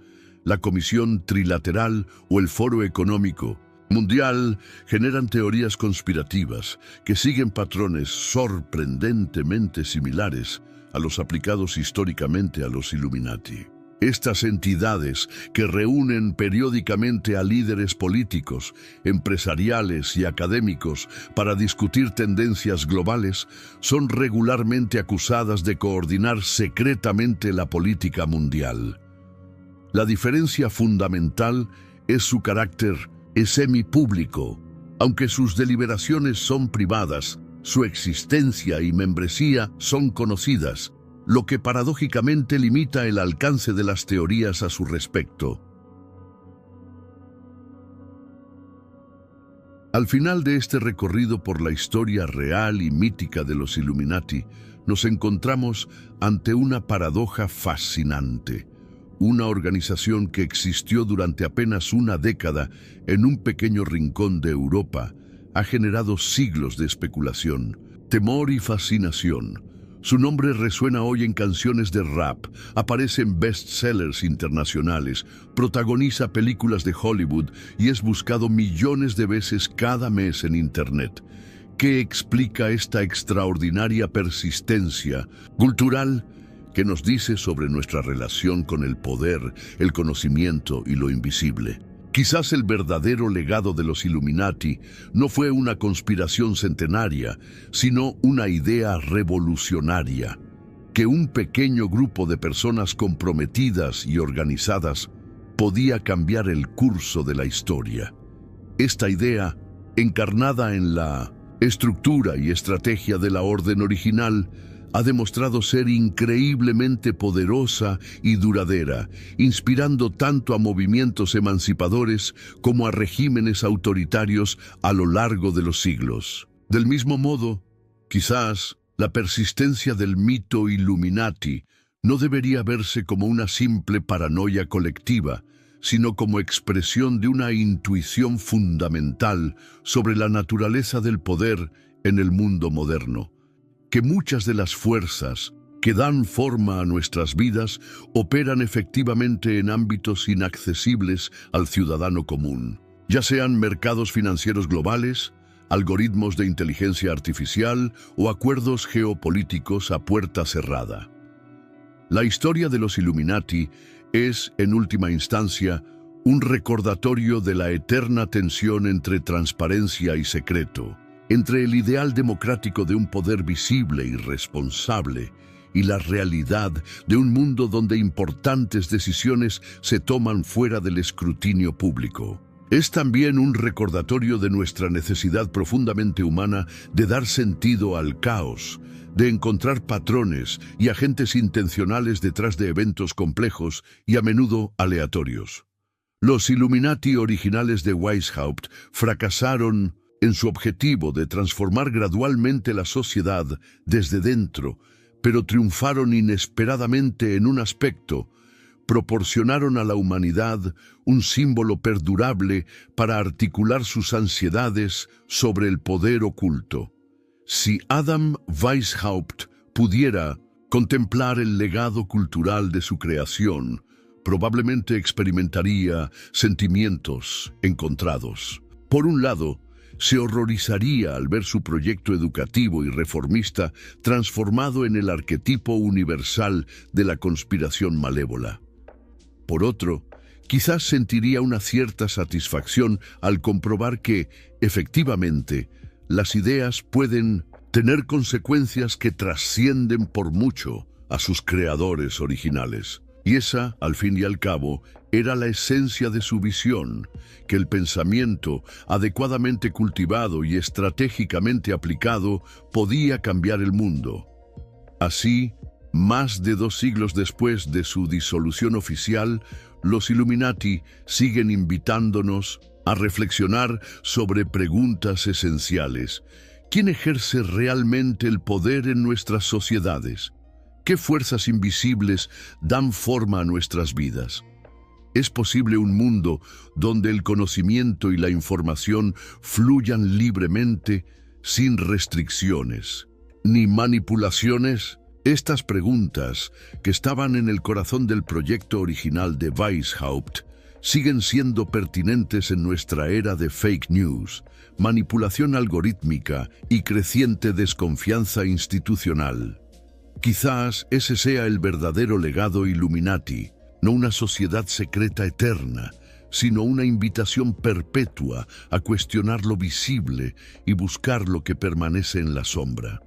la Comisión Trilateral o el Foro Económico Mundial generan teorías conspirativas que siguen patrones sorprendentemente similares a los aplicados históricamente a los Illuminati. Estas entidades, que reúnen periódicamente a líderes políticos, empresariales y académicos para discutir tendencias globales, son regularmente acusadas de coordinar secretamente la política mundial. La diferencia fundamental es su carácter semipúblico. Aunque sus deliberaciones son privadas, su existencia y membresía son conocidas, lo que paradójicamente limita el alcance de las teorías a su respecto. Al final de este recorrido por la historia real y mítica de los Illuminati, nos encontramos ante una paradoja fascinante. Una organización que existió durante apenas una década en un pequeño rincón de Europa ha generado siglos de especulación, temor y fascinación. Su nombre resuena hoy en canciones de rap, aparece en bestsellers internacionales, protagoniza películas de Hollywood y es buscado millones de veces cada mes en Internet. ¿Qué explica esta extraordinaria persistencia cultural? ¿Qué nos dice sobre nuestra relación con el poder, el conocimiento y lo invisible? Quizás el verdadero legado de los Illuminati no fue una conspiración centenaria, sino una idea revolucionaria, que un pequeño grupo de personas comprometidas y organizadas podía cambiar el curso de la historia. Esta idea, encarnada en la estructura y estrategia de la orden original, ha demostrado ser increíblemente poderosa y duradera, inspirando tanto a movimientos emancipadores como a regímenes autoritarios a lo largo de los siglos. Del mismo modo, quizás la persistencia del mito Illuminati no debería verse como una simple paranoia colectiva, sino como expresión de una intuición fundamental sobre la naturaleza del poder en el mundo moderno. Que muchas de las fuerzas que dan forma a nuestras vidas operan efectivamente en ámbitos inaccesibles al ciudadano común, ya sean mercados financieros globales, algoritmos de inteligencia artificial o acuerdos geopolíticos a puerta cerrada. La historia de los Illuminati es, en última instancia, un recordatorio de la eterna tensión entre transparencia y secreto, entre el ideal democrático de un poder visible y responsable y la realidad de un mundo donde importantes decisiones se toman fuera del escrutinio público. Es también un recordatorio de nuestra necesidad profundamente humana de dar sentido al caos, de encontrar patrones y agentes intencionales detrás de eventos complejos y a menudo aleatorios. Los Illuminati originales de Weishaupt fracasaron en su objetivo de transformar gradualmente la sociedad desde dentro, pero triunfaron inesperadamente en un aspecto: proporcionaron a la humanidad un símbolo perdurable para articular sus ansiedades sobre el poder oculto. Si Adam Weishaupt pudiera contemplar el legado cultural de su creación, probablemente experimentaría sentimientos encontrados. Por un lado, se horrorizaría al ver su proyecto educativo y reformista transformado en el arquetipo universal de la conspiración malévola. Por otro, quizás sentiría una cierta satisfacción al comprobar que, efectivamente, las ideas pueden tener consecuencias que trascienden por mucho a sus creadores originales. Y esa, al fin y al cabo, era la esencia de su visión, que el pensamiento, adecuadamente cultivado y estratégicamente aplicado, podía cambiar el mundo. Así, más de 2 siglos después de su disolución oficial, los Illuminati siguen invitándonos a reflexionar sobre preguntas esenciales. ¿Quién ejerce realmente el poder en nuestras sociedades? ¿Qué fuerzas invisibles dan forma a nuestras vidas? ¿Es posible un mundo donde el conocimiento y la información fluyan libremente, sin restricciones ni manipulaciones? Estas preguntas, que estaban en el corazón del proyecto original de Weishaupt, siguen siendo pertinentes en nuestra era de fake news, manipulación algorítmica y creciente desconfianza institucional. Quizás ese sea el verdadero legado Illuminati. no una sociedad secreta eterna, sino una invitación perpetua a cuestionar lo visible y buscar lo que permanece en la sombra.